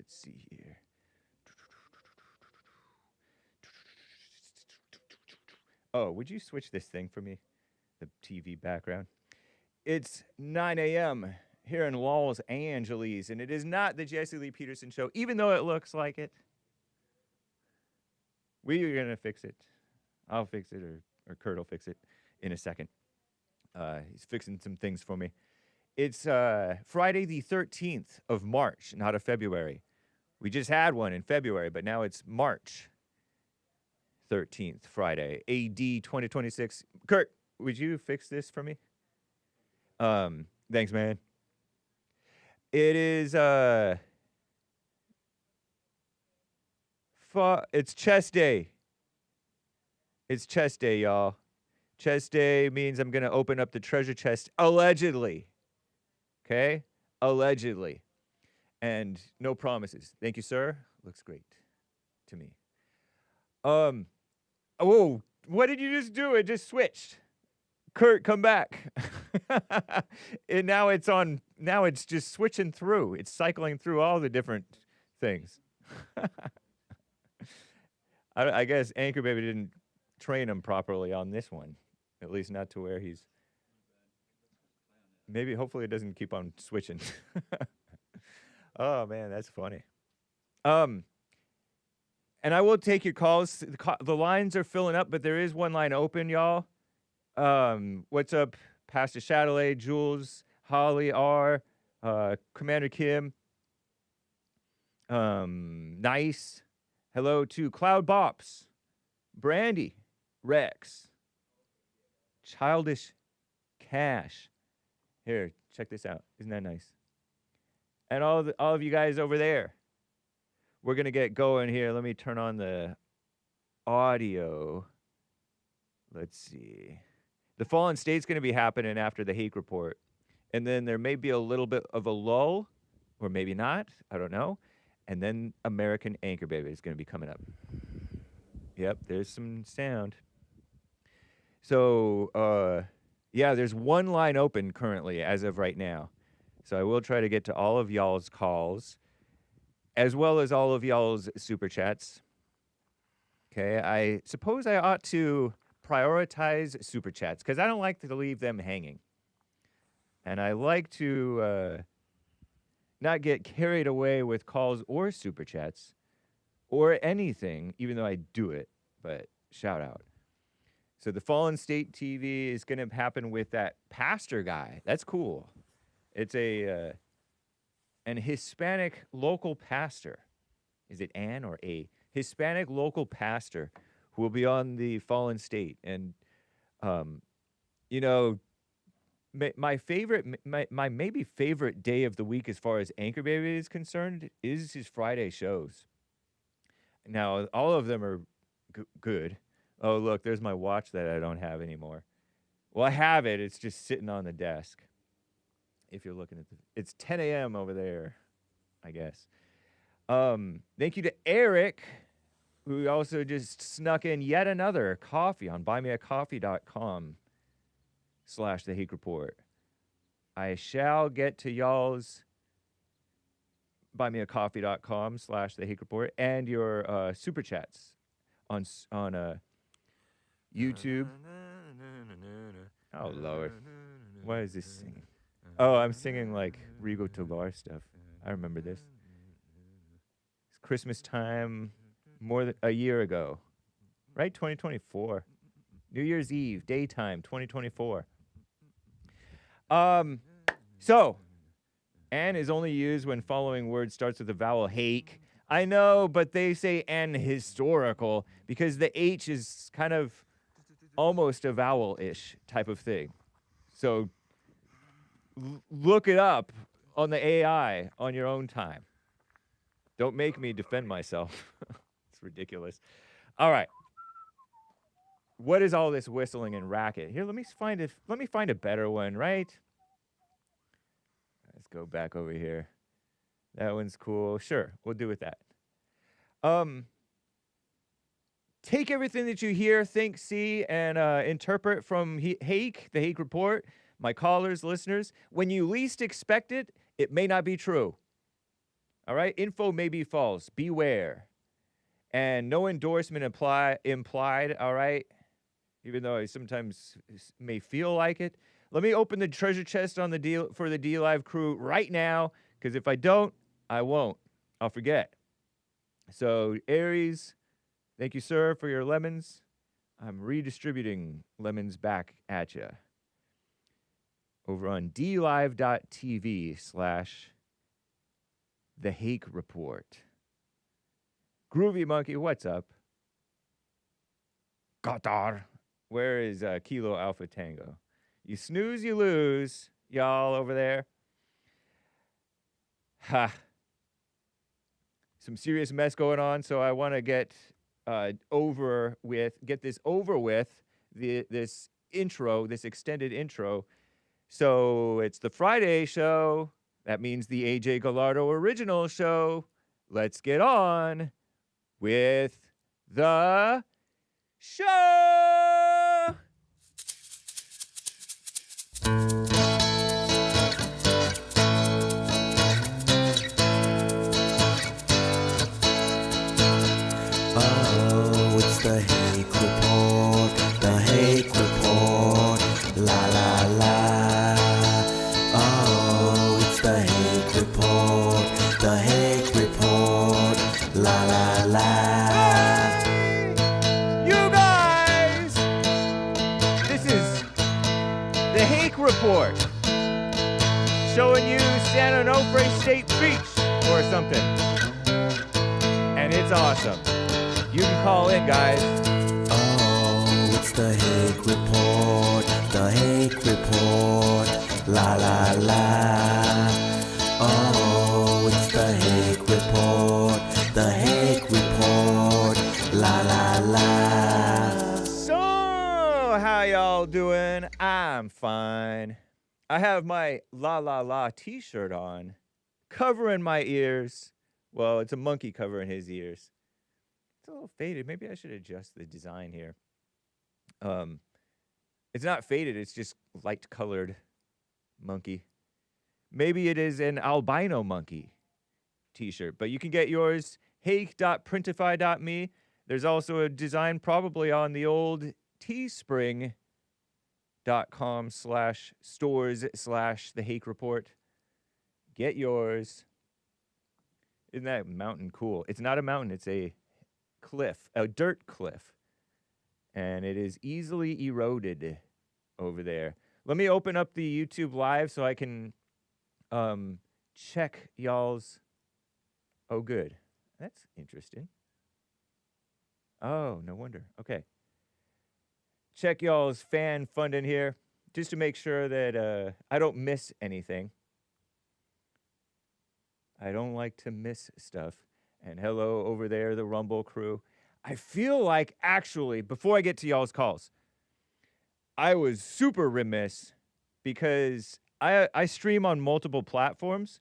Let's see here. Oh, would you switch this thing for me? The TV background. It's 9 a.m. here in Los Angeles, and it is not the Jesse Lee Peterson show, even though it looks like it. We're going to fix it. I'll fix it, or Kurt will fix it in a second. He's fixing some things for me. It's Friday the 13th of March, not of February. We just had one in February, but now it's March 13th, Friday, AD 2026. Kurt, would you fix this for me? Thanks, man. It is, it's chest day. It's chest day, y'all. Chest day means I'm going to open up the treasure chest, allegedly. Okay? Allegedly. And no promises. Thank you, sir. Looks great to me. Oh, what did you just do? It just switched. Kurt, come back. And now it's just switching through. It's cycling through all the different things. I guess Anchor Baby didn't train him properly on this one. At least not to where he's... Maybe, hopefully it doesn't keep on switching. Oh, man, that's funny. And I will take your calls. The lines are filling up, but there is one line open, y'all. What's up, Pastor Chatelet, Jules, Holly R, Commander Kim, Nice. Hello to Cloud Bops, Brandi, Rex, Childish Cash. Here, check this out. Isn't that nice? And all of you guys over there. We're going to get going here. Let me turn on the audio. Let's see. The Fallen State's going to be happening after the Hake report. And then there may be a little bit of a lull, or maybe not. I don't know. And then American Anchor Baby is going to be coming up. Yep, there's some sound. So, yeah, there's one line open currently as of right now. So I will try to get to all of y'all's calls, as well as all of y'all's super chats. Okay, I suppose I ought to prioritize super chats, because I don't like to leave them hanging. And I like to not get carried away with calls or super chats or anything, even though I do it, but shout out. So the Fallen State TV is going to happen with that pastor guy. That's cool. It's an Hispanic local pastor. Is it an or a? Hispanic local pastor who will be on the Fallen State. And, you know, my maybe favorite day of the week as far as Anchor Baby is concerned is his Friday shows. Now, all of them are good. Oh, look, there's my watch that I don't have anymore. Well, I have it. It's just sitting on the desk. If you're looking at it's 10 a.m. over there, I guess. Thank you to Eric, who also just snuck in yet another coffee on buymeacoffee.com/The Hake Report. I shall get to y'all's buymeacoffee.com/The Hake Report and your super chats on YouTube. Oh, Lord. What is this singing? Oh, I'm singing like Rigo Tovar stuff. I remember this. It's Christmas time more than a year ago. Right? 2024. New Year's Eve, daytime, 2024. So, an is only used when following word starts with the vowel hake. I know, but they say an historical because the H is kind of almost a vowel-ish type of thing. So, look it up on the AI on your own time. Don't make me defend myself. It's ridiculous. All right. What is all this whistling and racket? Here, let me find a better one, right? Let's go back over here. That one's cool. Sure, we'll do with that. Take everything that you hear, think, see, and interpret from Hake, the Hake Report, my callers, listeners. When you least expect it, it may not be true. All right? Info may be false. Beware. And no endorsement implied, all right? Even though I sometimes may feel like it. Let me open the treasure chest on the deal for the D Live crew right now, because if I don't, I won't. I'll forget. So, Aries, thank you, sir, for your lemons. I'm redistributing lemons back at you over on dlive.tv/The Hake Report. Groovy Monkey, what's up? Qatar. Where is Kilo Alpha Tango? You snooze, you lose, y'all over there. Ha. Some serious mess going on, so I want to get this over with, this intro, this extended intro. So it's the Friday show. That means the AJ Gallardo original show. Let's get on with the show. Oh, it's the Hake Report, the Hake Report, la la la. Oh, it's the Hake Report, the Hake Report, la la la. Hey, you guys! This is the Hake Report, showing you San Onofre State Beach or something. And it's awesome. You can call in, guys. Oh, it's the Hake Report, the Hake Report, la la la. Oh, it's the Hake Report, the Hake Report, la la la. So, how y'all doing? I'm fine. I have my La La La t-shirt on, covering my ears. Well, it's a monkey covering his ears. It's a little faded. Maybe I should adjust the design here. It's not faded. It's just light-colored monkey. Maybe it is an albino monkey t-shirt. But you can get yours, hake.printify.me. There's also a design probably on the old teespring.com/stores/the Hake Report. Get yours. Isn't that mountain cool? It's not a mountain. It's a cliff, a dirt cliff. And it is easily eroded over there. Let me open up the YouTube live so I can check y'all's. Oh, good. That's interesting. Oh, no wonder. Okay. Check y'all's fan funding here just to make sure that I don't miss anything. I don't like to miss stuff. And hello over there, the Rumble crew. I feel like, actually, before I get to y'all's calls, I was super remiss because I stream on multiple platforms,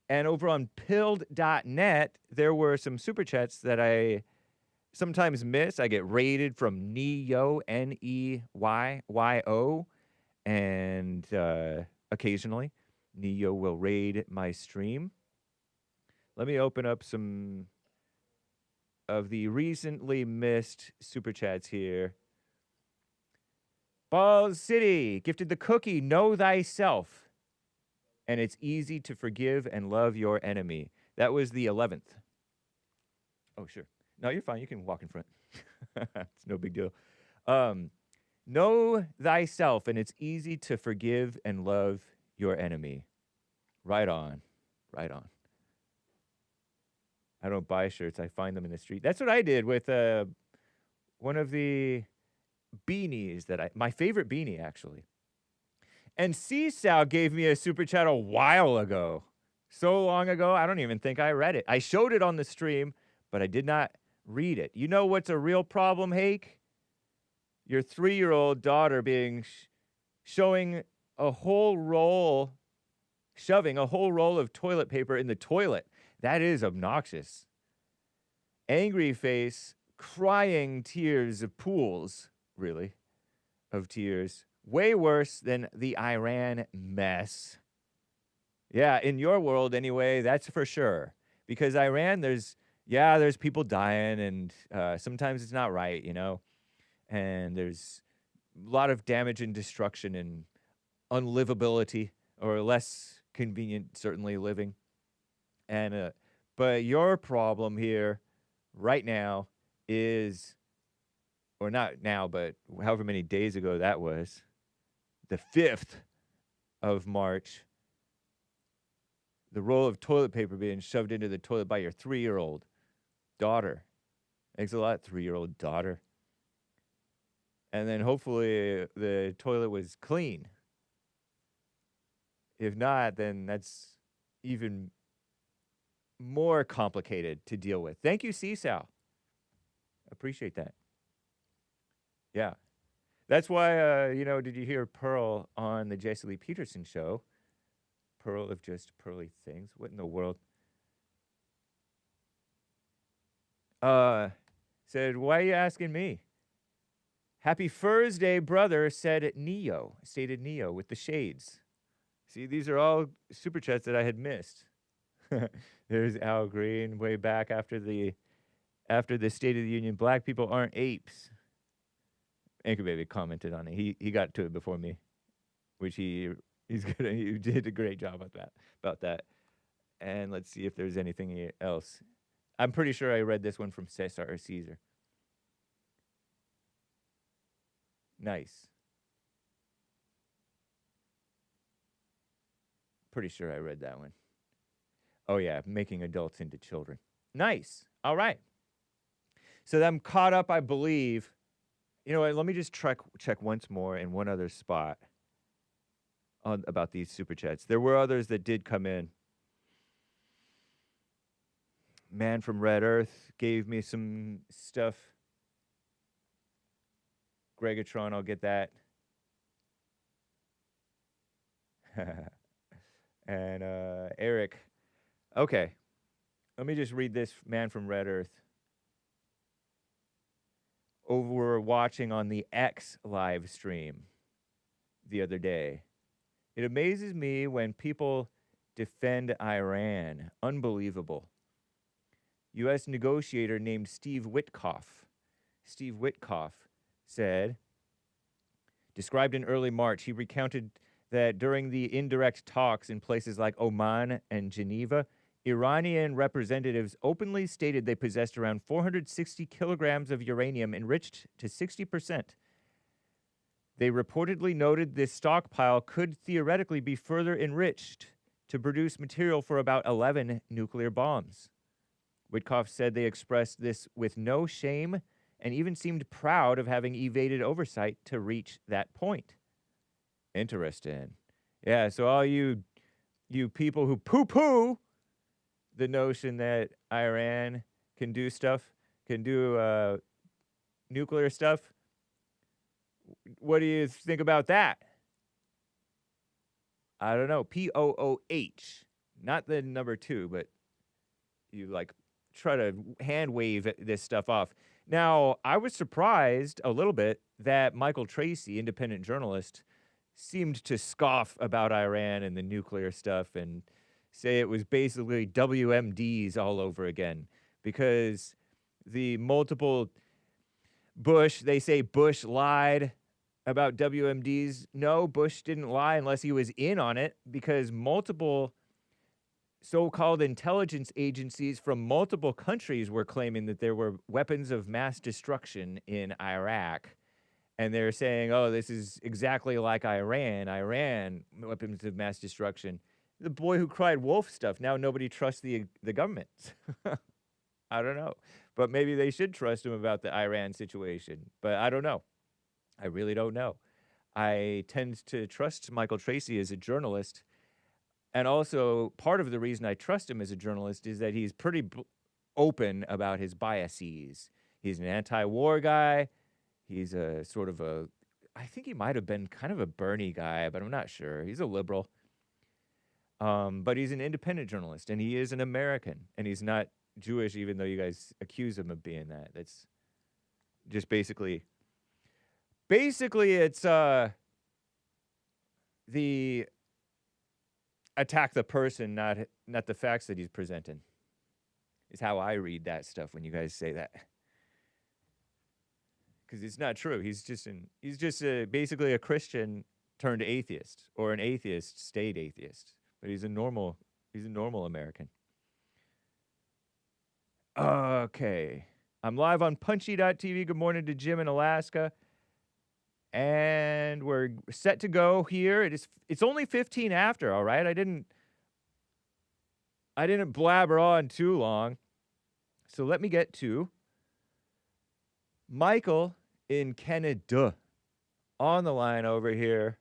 and over on pilled.net, there were some super chats that I sometimes miss. I get raided from Neyyo, Neyyo, and occasionally Neyyo will raid my stream. Let me open up some of the recently missed super chats here. Balls City gifted the cookie, Know Thyself. And it's easy to forgive and love your enemy. That was the 11th. Oh, sure. No, you're fine. You can walk in front. It's no big deal. Know thyself, and it's easy to forgive and love your enemy. Right on. Right on. I don't buy shirts. I find them in the street. That's what I did with one of the beanies my favorite beanie, actually. And Seesaw gave me a super chat a while ago. So long ago, I don't even think I read it. I showed it on the stream, but I did not read it. You know what's a real problem, Hake? Your 3-year-old daughter shoving a whole roll of toilet paper in the toilet. That is obnoxious. Angry face, crying tears of pools, really, of tears. Way worse than the Iran mess. Yeah, in your world anyway, that's for sure. because Iran, there's people dying, and sometimes it's not right, and there's a lot of damage and destruction and unlivability, or less convenient, certainly, living. And but your problem here, right now, is, or not now, but however many days ago that was, the 5th of March, the roll of toilet paper being shoved into the toilet by your 3-year-old daughter. Thanks a lot, 3-year-old daughter. And then hopefully the toilet was clean. If not, then that's even more complicated to deal with. Thank you, Cesar. Appreciate that. Yeah. That's why, did you hear Pearl on the Jesse Lee Peterson show? Pearl of Just Pearly Things. What in the world? Said, why are you asking me? Happy Thursday, brother, stated Neo with the shades. See, these are all super chats that I had missed. There's Al Green way back after the State of the Union. Black people aren't apes. Anchor Baby commented on it. He got to it before me, which he did a great job about that. And let's see if there's anything else. I'm pretty sure I read this one from Cesar or Cesar. Nice. Pretty sure I read that one. Oh yeah, making adults into children. Nice. All right. So I'm caught up, I believe. You know what? Let me just check once more in one other spot about these super chats. There were others that did come in. Man from Red Earth gave me some stuff. Greggatron, I'll get that. And Eric. Okay. Let me just read this Man from Red Earth. Over watching on the X live stream the other day. It amazes me when people defend Iran. Unbelievable. U.S. negotiator named Steve Witkoff. Steve Witkoff said, described in early March, he recounted that during the indirect talks in places like Oman and Geneva, Iranian representatives openly stated they possessed around 460 kilograms of uranium enriched to 60%. They reportedly noted this stockpile could theoretically be further enriched to produce material for about 11 nuclear bombs. Witkoff said they expressed this with no shame and even seemed proud of having evaded oversight to reach that point. Interesting. Yeah, so all you people who poo-poo the notion that Iran can do nuclear stuff, what do you think about that? I don't know. POOH. Not the number 2, but you try to hand wave this stuff off. Now, I was surprised a little bit that Michael Tracy, independent journalist, seemed to scoff about Iran and the nuclear stuff and say it was basically WMDs all over again, because the multiple they say Bush lied about WMDs. No, Bush didn't lie unless he was in on it, because multiple so-called intelligence agencies from multiple countries were claiming that there were weapons of mass destruction in Iraq. And they're saying, oh, this is exactly like Iran, weapons of mass destruction. The boy who cried wolf stuff. Now nobody trusts the government. I don't know. But maybe they should trust him about the Iran situation. But I don't know. I really don't know. I tend to trust Michael Tracy as a journalist. And also, part of the reason I trust him as a journalist is that he's pretty open about his biases. He's an anti-war guy. He's a sort of I think he might have been kind of a Bernie guy, but I'm not sure. He's a liberal. But he's an independent journalist, and he is an American, and he's not Jewish, even though you guys accuse him of being that. That's just basically it's the attack the person, not the facts that he's presenting. is how I read that stuff when you guys say that. Because it's not true. He's just basically a Christian turned atheist, or an atheist stayed atheist. But he's a normal American. Okay. I'm live on Punchie.tv. Good morning to Jim in Alaska. And we're set to go here. It's only 15 after, all right? I didn't blabber on too long. So let me get to Michael in Canada on the line over here.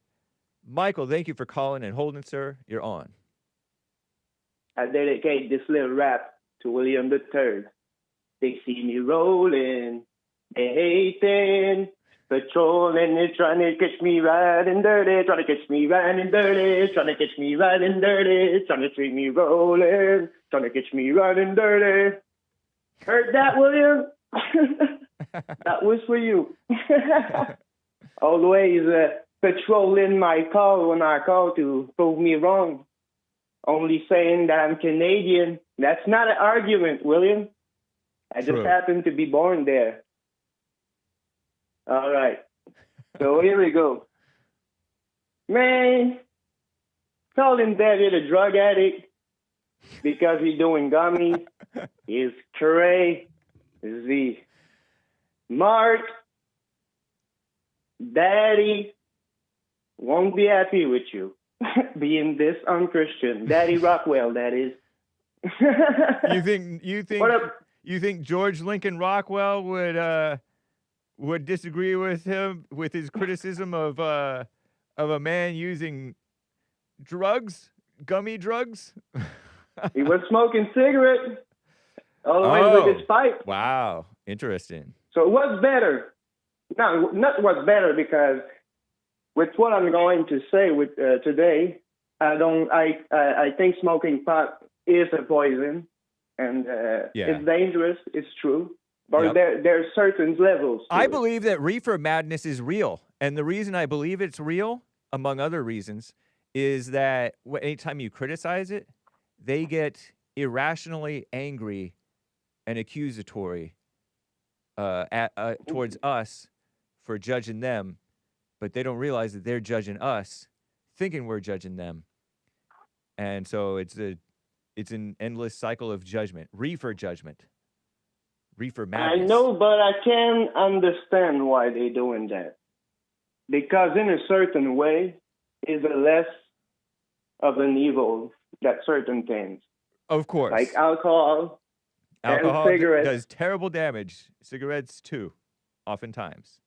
Michael, thank you for calling and holding, sir. You're on. I dedicate this little rap to William III. They see me rolling, they hating, patrolling, they're trying to catch me riding dirty, trying to catch me riding dirty, trying to catch me riding dirty, trying to treat me rolling, trying to catch me riding dirty. Heard that, William? That was for you. Always patrolling my car when I call to prove me wrong. Only saying that I'm Canadian. That's not an argument, William. I just happened to be born there. All right. So here we go. Man, calling David a drug addict because he's doing gummies is crazy. Mark, Daddy won't be happy with you being this unchristian. Daddy Rockwell, that is. You think George Lincoln Rockwell would disagree with him with his criticism of a man using drugs, gummy drugs? He was smoking cigarettes all the way with his pipe. Wow, interesting. So what's better? No, not what's better, because with what I'm going to say with today, I think smoking pot is a poison, and it's dangerous. It's true, but there's certain levels. I believe that reefer madness is real, and the reason I believe it's real, among other reasons, is that anytime you criticize it, they get irrationally angry and accusatory towards us for judging them, but they don't realize that they're judging us, thinking we're judging them. And so it's an endless cycle of judgment, reefer madness. I know, but I can understand why they're doing that. Because in a certain way, is a less of an evil than certain things. Of course. Like alcohol and cigarettes. Does terrible damage. Cigarettes too, oftentimes.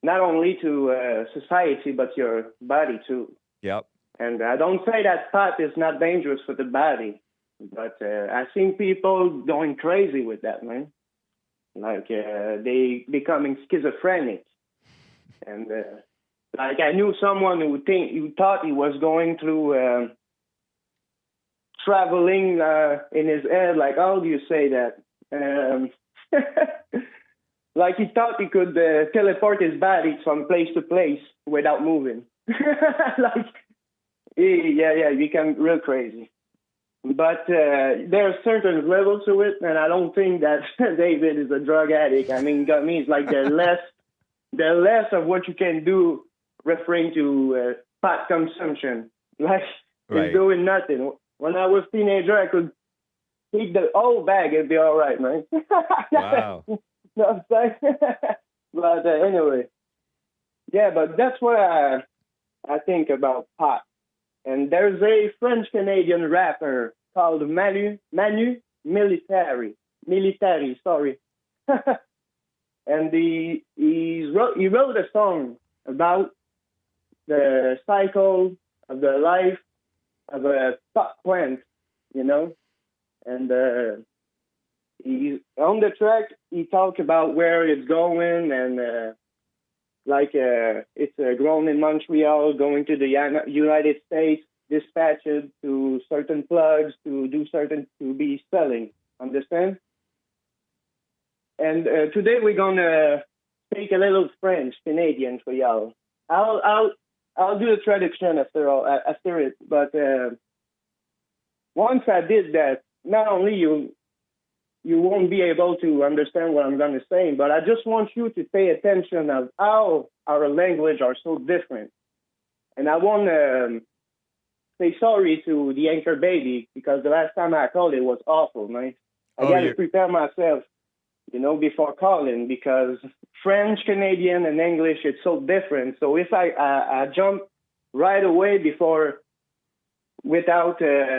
Not only to society, but your body too. Yep. And I don't say that pot is not dangerous for the body, but I've seen people going crazy with that, man. Like they becoming schizophrenic. And like I knew someone who thought he was going through traveling in his head. Like, how do you say that? Like he thought he could teleport his body from place to place without moving. Like, yeah, you become real crazy. But there are certain levels to it, and I don't think that David is a drug addict. I mean, gummies, like they're less of what you can do, referring to pot consumption. Like, he's doing nothing. When I was a teenager, I could eat the whole bag and be all right, man. Wow. No, I'm saying? But anyway, yeah, but that's what I think about pot. And there's a French-Canadian rapper called Manu Militari. And he wrote a song about the cycle of the life of a pot plant, you know. And he's on the track. He talks about where it's going, and it's grown in Montreal, going to the United States, dispatched to certain plugs to be selling. Understand? And today we're gonna speak a little French Canadian for y'all. I'll do the traduction after it. But once I did that, not only you won't be able to understand what I'm going to say, but I just want you to pay attention of how our language are so different. And I want to say sorry to the anchor baby because the last time I called, it was awful, man. I got to prepare myself, before calling because French, Canadian, and English, it's so different. So if I jump right away without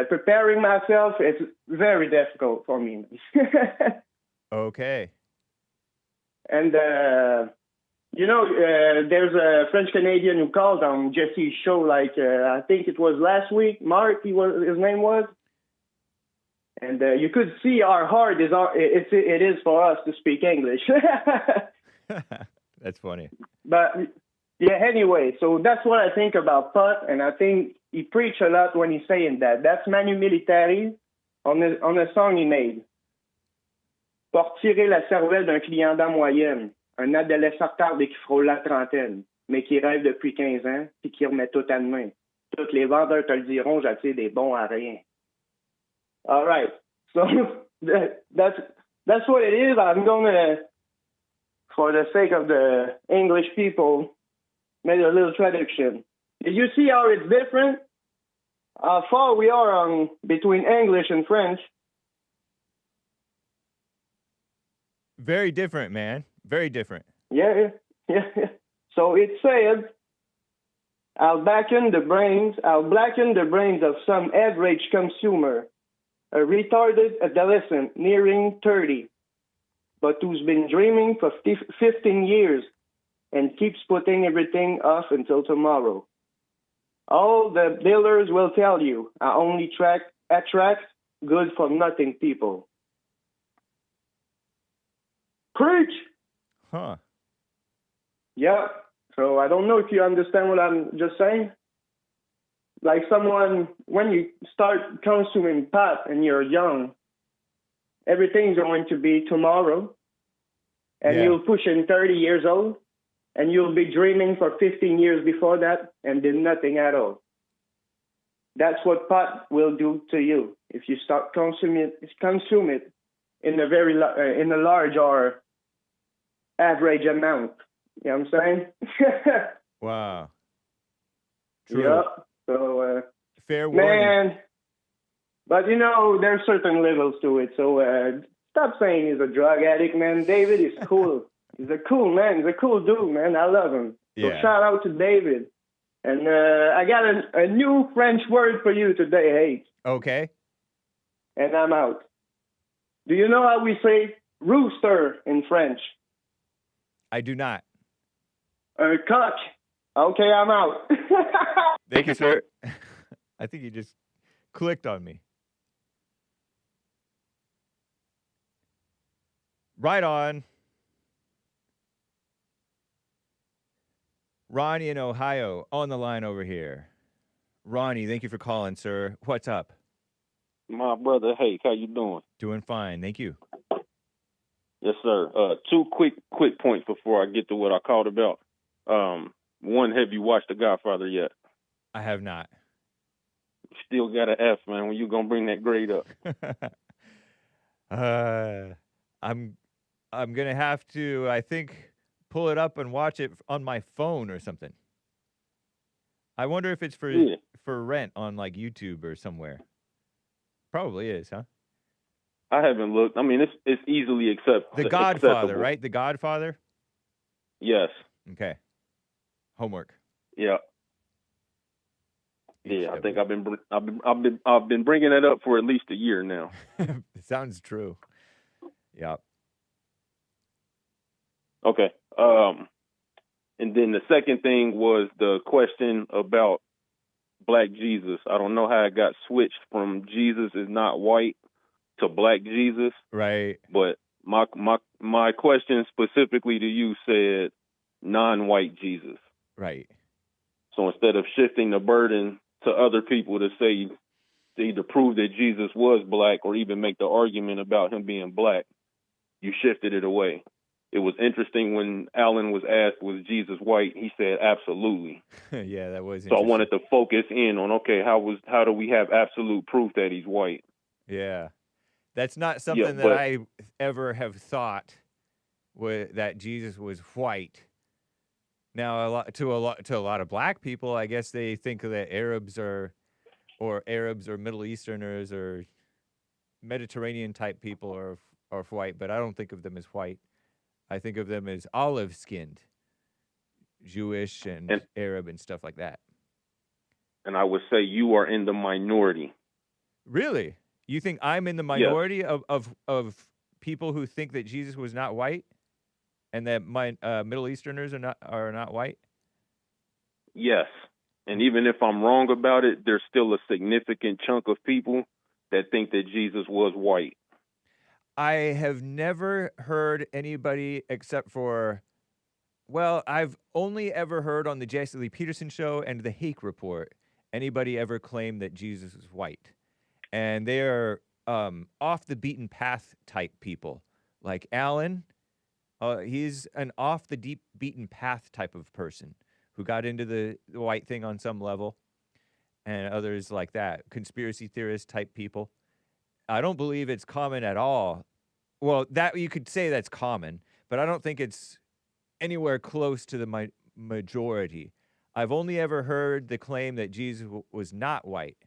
preparing myself, it's very difficult for me. Okay. And, there's a French Canadian who called on Jesse's show, I think it was last week. Mark, his name was. And you could see how hard it is for us to speak English. That's funny. But, yeah, anyway, so that's what I think about pot, and I think he preached a lot when he's saying that. That's Manu Militari on a song he made. Pour tirer la cervelle d'un client d'en moyenne, un adolescent tardé qui frôle la trentaine, mais qui rêve depuis 15 ans, puis qui remet tout à demain. Tous les vendeurs te le diront, j'attire des bons à rien. All right, so that's what it is. I'm gonna, for the sake of the English people, make a little traduction. Did you see how it's different? How far we are between English and French? Very different, man. Very different. Yeah. So it said, I'll blacken the brains of some average consumer, a retarded adolescent nearing 30, but who's been dreaming for 15 years and keeps putting everything off until tomorrow. All the dealers will tell you, I only attract good-for-nothing people. Preach! Huh. Yeah. So I don't know if you understand what I'm just saying. Like someone, when you start consuming pot and you're young, everything's going to be tomorrow. And you'll push in 30 years old, and you'll be dreaming for 15 years before that and did nothing at all. That's what pot will do to you if you start consume it in a large or average amount. You know what I'm saying? Wow. True. Yeah. So, fair warning. Man, but there's certain levels to it. So stop saying he's a drug addict, man. David is cool. He's a cool man. He's a cool dude, man. I love him. So shout out to David. And I got a new French word for you today, Hake. Okay. And I'm out. Do you know how we say rooster in French? I do not. Cock. Okay, I'm out. Thank you, sir. I think you just clicked on me. Right on. Ronnie in Ohio on the line over here. Ronnie, thank you for calling, sir. What's up? My brother Hake, how you doing? Doing fine, thank you. Yes, sir. Two quick points before I get to what I called about. One, have you watched The Godfather yet? I have not. Still got an F, man. When you gonna bring that grade up? I'm gonna have to, I think, pull it up and watch it on my phone or something. I wonder if it's for rent on like YouTube or somewhere. Probably is, huh? I haven't looked. I mean, it's easily acceptable. The Godfather, right? The Godfather? Yes. Okay. Homework. Yeah. Yeah, I think I've been bringing it up for at least a year now. Sounds true. Yeah. Okay. And then the second thing was the question about Black Jesus. I don't know how it got switched from Jesus is not white to Black Jesus. Right. But my question specifically to you said non-white Jesus. Right. So instead of shifting the burden to other people to say, to either prove that Jesus was black or even make the argument about him being black, you shifted it away. It was interesting when Alan was asked, was Jesus white? He said, absolutely. Yeah, that was interesting. So I wanted to focus in on, okay, how do we have absolute proof that he's white? Yeah. That's not something that but I ever have thought that Jesus was white. Now, to a lot of black people, I guess they think that Arabs or Middle Easterners or Mediterranean type people are white, but I don't think of them as white. I think of them as olive skinned, Jewish and Arab and stuff like that. And I would say you are in the minority. Really? You think I'm in the minority of people who think that Jesus was not white, and that Middle Easterners are not white? Yes. And even if I'm wrong about it, there's still a significant chunk of people that think that Jesus was white. I have never heard anybody except for, well, I've only ever heard on the Jesse Lee Peterson show and the Hake report anybody ever claim that Jesus was white. And they are off the beaten path type people. Like Alan, he's an off the deep beaten path type of person who got into the white thing on some level, and others like that, conspiracy theorist type people. I don't believe it's common at all. Well, that you could say that's common, but I don't think it's anywhere close to the majority. I've only ever heard the claim that Jesus was not white,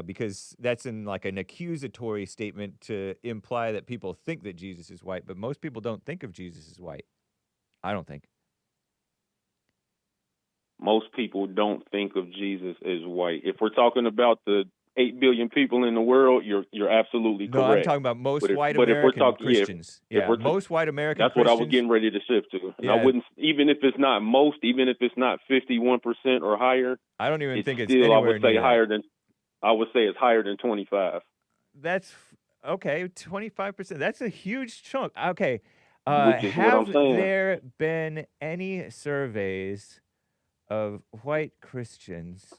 because that's in like an accusatory statement to imply that people think that Jesus is white, but most people don't think of Jesus as white. I don't think. Most people don't think of Jesus as white. If we're talking about the 8 billion people in the world, you're absolutely correct. No, I'm talking about most white American Christians. Most white American That's Christians. That's what I was getting ready to shift to. And I wouldn't, even if it's not most, even if it's not 51% or higher. I don't even think it's still, anywhere I would say near higher than. I would say it's higher than 25. That's okay. 25%. That's a huge chunk. Okay. Have there been any surveys of white Christians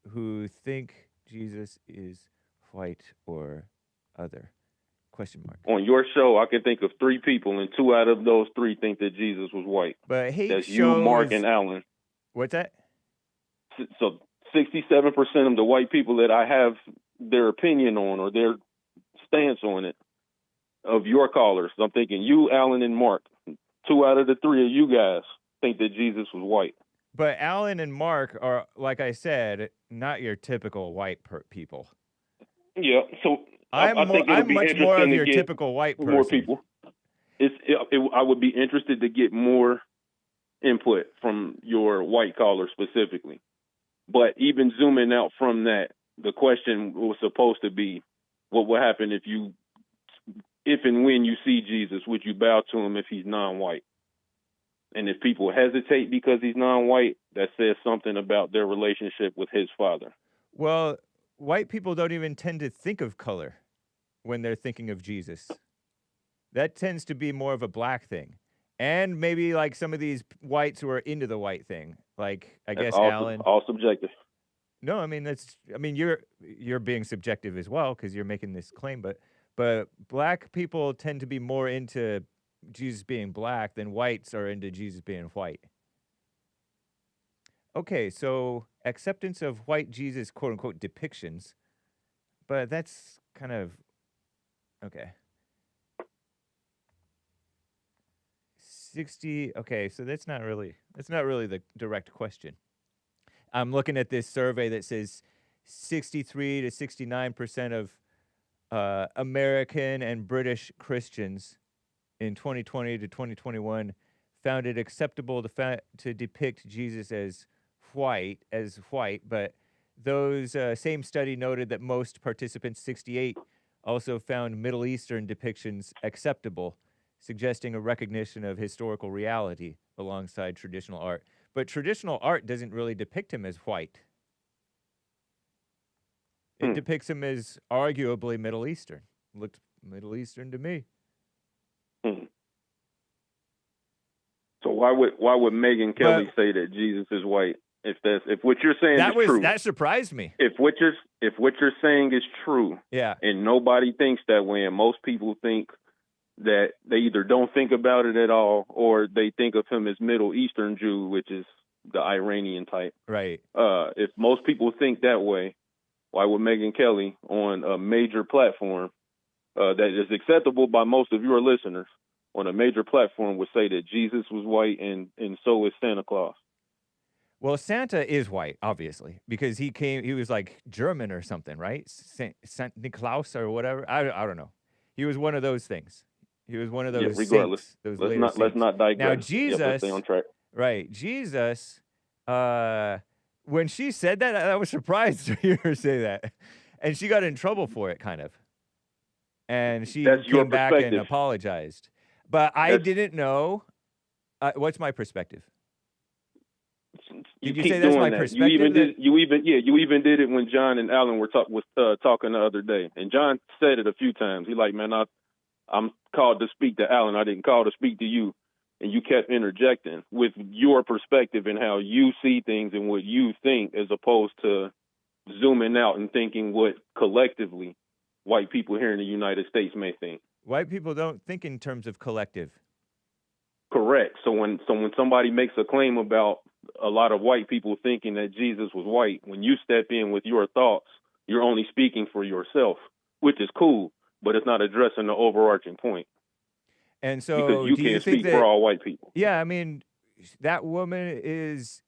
who think Jesus is white or other? Question mark. On your show, I can think of 3 people, and 2 out of those 3 think that Jesus was white. But that's you, Mark, and Alan. What's that? So 67% of the white people that I have their opinion on or their stance on it, of your callers, I'm thinking you, Alan, and Mark. 2 out of the 3 of you guys think that Jesus was white. But Alan and Mark are, like I said, not your typical white people. Yeah, so I'm much more of your typical white person. More people. I would be interested to get more input from your white caller specifically. But even zooming out from that, the question was supposed to be, what will happen if and when you see Jesus, would you bow to him if he's non-white? And if people hesitate because he's non-white, that says something about their relationship with his father. Well, white people don't even tend to think of color when they're thinking of Jesus. That tends to be more of a black thing. And maybe like some of these whites who are into the white thing. Like, I guess Alan. All subjective. No, I mean, you're being subjective as well because you're making this claim. But black people tend to be more into Jesus being black than whites are into Jesus being white. Okay, so acceptance of white Jesus, quote unquote, depictions, but that's kind of okay. 60. Okay, so that's not really the direct question. I'm looking at this survey that says 63 to 69% of American and British Christians in 2020 to 2021 found it acceptable to depict Jesus as white, but those same study noted that most participants, 68, also found Middle Eastern depictions acceptable, suggesting a recognition of historical reality alongside traditional art. But traditional art doesn't really depict him as white. It depicts him as arguably Middle Eastern. Looked Middle Eastern to me. So why would Megyn Kelly say that Jesus is white? If what you're saying is true, that surprised me. If what you're saying is true, yeah, and nobody thinks that way, and most people think that they either don't think about it at all, or they think of him as Middle Eastern Jew, which is the Iranian type. Right. If most people think that way, why would Megyn Kelly on a major platform that is acceptable by most of your listeners on a major platform would say that Jesus was white and so is Santa Claus. Well, Santa is white, obviously, because he was like German or something, right? Saint Niklaus or whatever. I don't know. He was one of those things. He was one of those regardless. saints, those let's later not saints. let's not digress. Now Jesus, let's stay on track. right? Jesus, when she said that, I was surprised to hear her say that, and she got in trouble for it, kind of. And she came back and apologized, but I didn't know. What's my perspective? You Did you keep say that's doing my that. perspective? You even did it when John and Alan were talking the other day, and John said it a few times. He like, man, I'm called to speak to Alan. I didn't call to speak to you, and you kept interjecting with your perspective and how you see things and what you think, as opposed to zooming out and thinking what collectively white people here in the United States may think. White people don't think in terms of collective. Correct. So when somebody makes a claim about a lot of white people thinking that Jesus was white, when you step in with your thoughts, you're only speaking for yourself, which is cool, but it's not addressing the overarching point. And so because you can't speak for all white people. Yeah, I mean, that woman is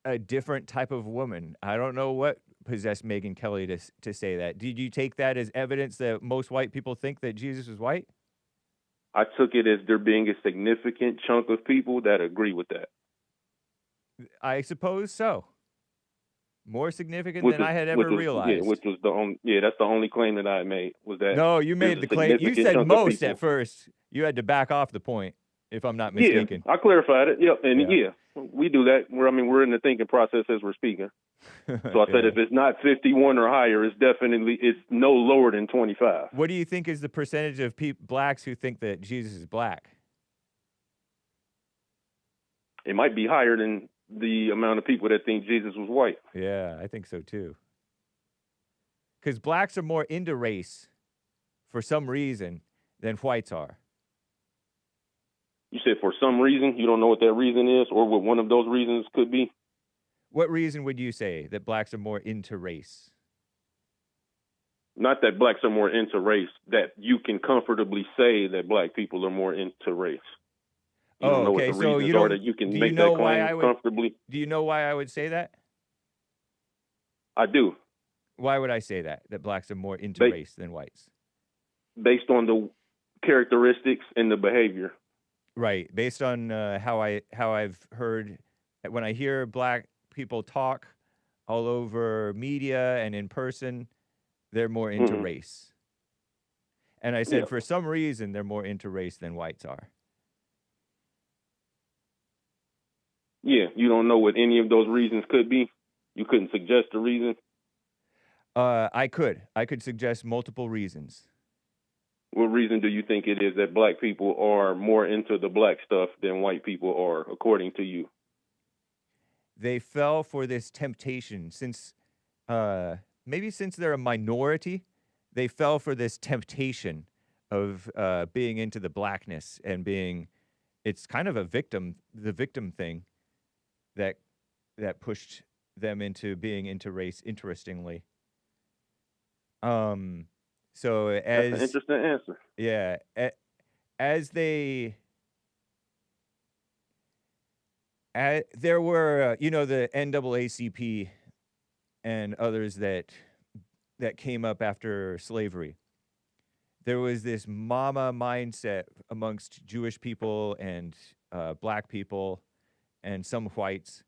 a different type of woman. I don't know what possessed Megyn Kelly to say that. Did you take that as evidence that most white people think that Jesus was white? I took it as there being a significant chunk of people that agree with that. I suppose so. More significant than I had ever realized. Yeah, which was that's the only claim that I made, was that. No, you made the claim. You said most at first. You had to back off the point, if I'm not mistaken. Yeah, I clarified it. Yep, and we do that. We're in the thinking process as we're speaking. So I said if it's not 51 or higher, it's no lower than 25. What do you think is the percentage of blacks who think that Jesus is black? It might be higher than the amount of people that think Jesus was white. Yeah, I think so too. Because blacks are more into race for some reason than whites are. You said for some reason? You don't know what that reason is or what one of those reasons could be? What reason would you say that blacks are more into race? Not that blacks are more into race, that you can comfortably say that black people are more into race. You don't know what the reasons are that you can make that claim comfortably. Do you know why I would say that? I do. Why would I say that blacks are more into race than whites? Based on the characteristics and the behavior. Right. Based on how I've heard, when I hear black people talk all over media and in person, they're more into race. And I said, for some reason, they're more into race than whites are. Yeah, you don't know what any of those reasons could be? You couldn't suggest a reason? I could suggest multiple reasons. What reason do you think it is that black people are more into the black stuff than white people are, according to you? They fell for this temptation maybe since they're a minority, they fell for this temptation of being into the blackness and it's kind of the victim thing that pushed them into being into race, interestingly. So as that's an interesting answer. Yeah, as there were, the NAACP and others that came up after slavery. There was this mama mindset amongst Jewish people and black people and some whites.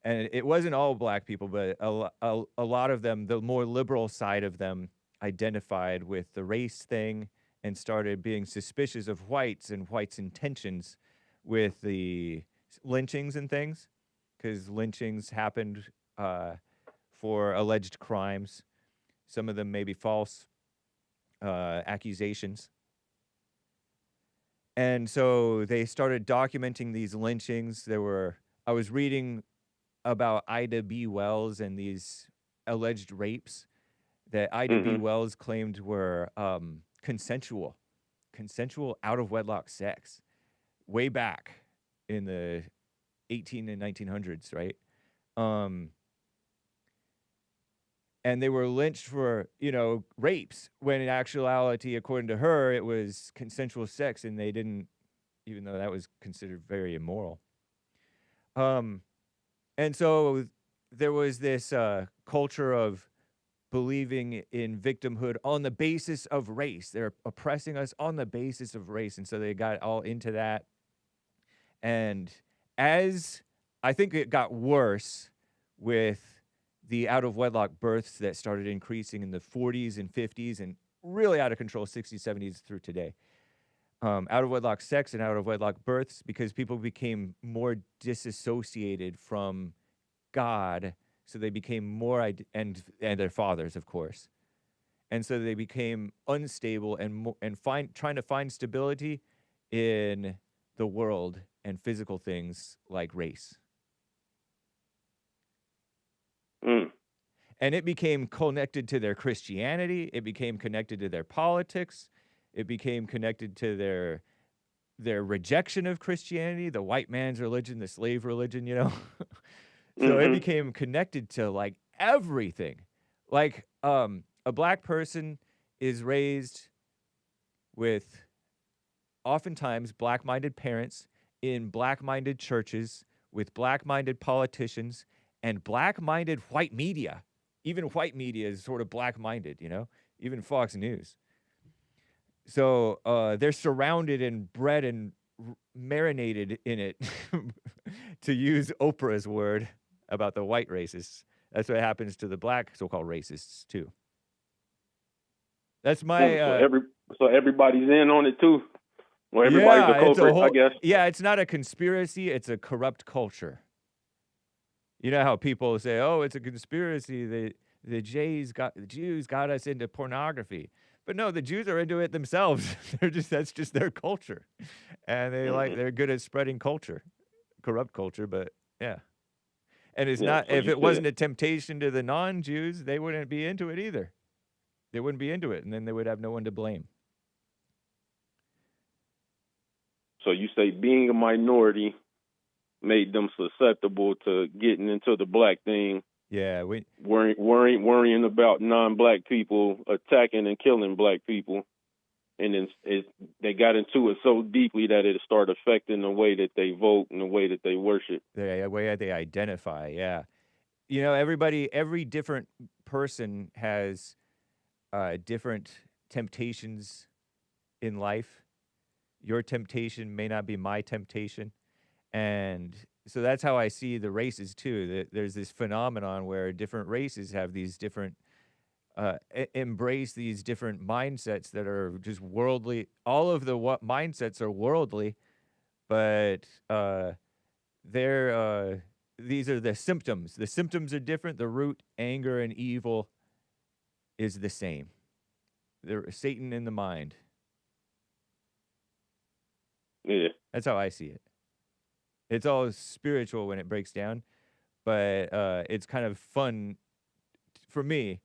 And it wasn't all black people, but a lot of them, the more liberal side of them, identified with the race thing and started being suspicious of whites and whites' intentions with the lynchings and things, because lynchings happened for alleged crimes. Some of them may be false accusations. And so they started documenting these lynchings. I was reading about Ida B. Wells and these alleged rapes that Ida B. Wells claimed were consensual out-of-wedlock sex way back in the 18 and 1900s, right? and they were lynched for, rapes, when in actuality, according to her, it was consensual sex, and they didn't, even though that was considered very immoral. And so there was this culture of believing in victimhood on the basis of race. They're oppressing us on the basis of race. And so they got all into that. And as I think it got worse with the out of wedlock births that started increasing in the 40s and 50s and really out of control 60s, 70s through today. Out of wedlock sex and out of wedlock births, because people became more disassociated from God. So they became more, and their fathers, of course. And so they became unstable and trying to find stability in the world and physical things like race. And it became connected to their Christianity. It became connected to their politics. It became connected to their rejection of Christianity, the white man's religion, the slave religion, So it became connected to like everything. Like a black person is raised with oftentimes black-minded parents in black-minded churches with black-minded politicians and black-minded white media. Even white media is sort of black-minded, even Fox News. So they're surrounded and bred and marinated in it, to use Oprah's word about the white racists. That's what happens to the black so-called racists too. That's my. So everybody's in on it too. Well, everybody's a culprit, I guess. Yeah, it's not a conspiracy; it's a corrupt culture. You know how people say, "Oh, it's a conspiracy. The Jews got us into pornography." But no, the Jews are into it themselves. That's just their culture, and they're good at spreading culture, corrupt culture. But yeah, and it's not. If it wasn't a temptation to the non-Jews, they wouldn't be into it either. They wouldn't be into it, and then they would have no one to blame. So you say being a minority made them susceptible to getting into the black thing. Yeah, worrying about non-black people attacking and killing black people, and then they got into it so deeply that it started affecting the way that they vote and the way that they worship. The way that they identify, yeah. Every different person has different temptations in life. Your temptation may not be my temptation, and so that's how I see the races too. There's this phenomenon where different races have these different, embrace these different mindsets that are just worldly. All of the mindsets are worldly, but these are the symptoms. The symptoms are different. The root, anger and evil, is the same. They're Satan in the mind. Yeah, that's how I see it. It's all spiritual when it breaks down, but it's kind of fun for me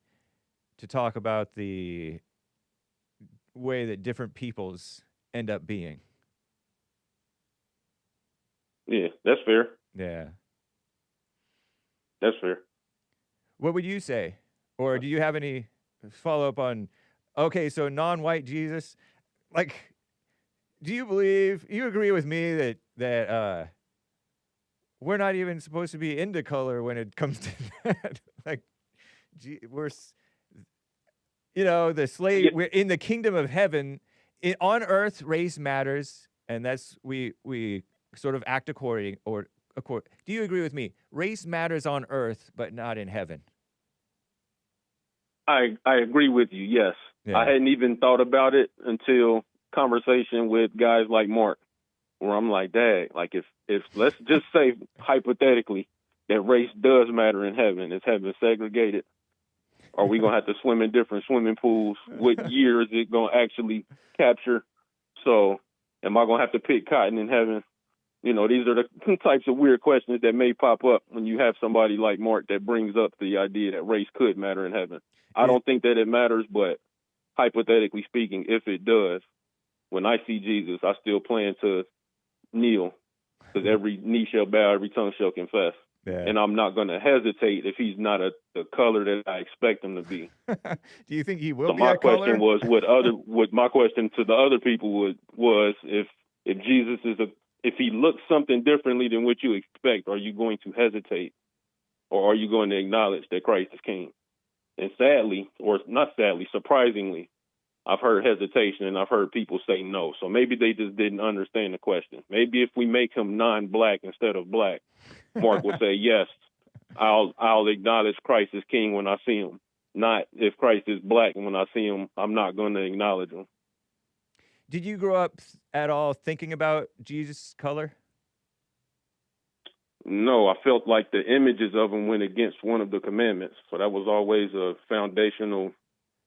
to talk about the way that different peoples end up being. Yeah, that's fair. Yeah. That's fair. What would you say? Or do you have any follow-up on, okay, so non-white Jesus, like, do you agree with me that we're not even supposed to be into color when it comes to that? Like, we're, the slave, we're in the kingdom of heaven. On earth, race matters, and that's, we sort of act according. Do you agree with me? Race matters on earth, but not in heaven. I agree with you, yes. Yeah. I hadn't even thought about it until conversation with guys like Mark, where I'm like, Dad, like if let's just say hypothetically that race does matter in heaven. Is heaven segregated? Are we gonna have to swim in different swimming pools? What year is it gonna actually capture? So am I gonna have to pick cotton in heaven? These are the types of weird questions that may pop up when you have somebody like Mark that brings up the idea that race could matter in heaven. I don't think that it matters, but hypothetically speaking, if it does, when I see Jesus, I still plan to kneel, because every knee shall bow, every tongue shall confess. Yeah. and I'm not going to hesitate if he's not the color that I expect him to be. Do you think he will So be my a color? question was, what my question to the other people was if Jesus if he looks something differently than what you expect, are you going to hesitate, or are you going to acknowledge that Christ is King? And sadly, or not sadly, surprisingly, I've heard hesitation, and I've heard people say no. So maybe they just didn't understand the question. Maybe if we make him non-black instead of black, Mark will say, yes, I'll acknowledge Christ as King when I see him. Not if Christ is black and when I see him, I'm not going to acknowledge him. Did you grow up at all thinking about Jesus' color? No, I felt like the images of him went against one of the commandments. So that was always a foundational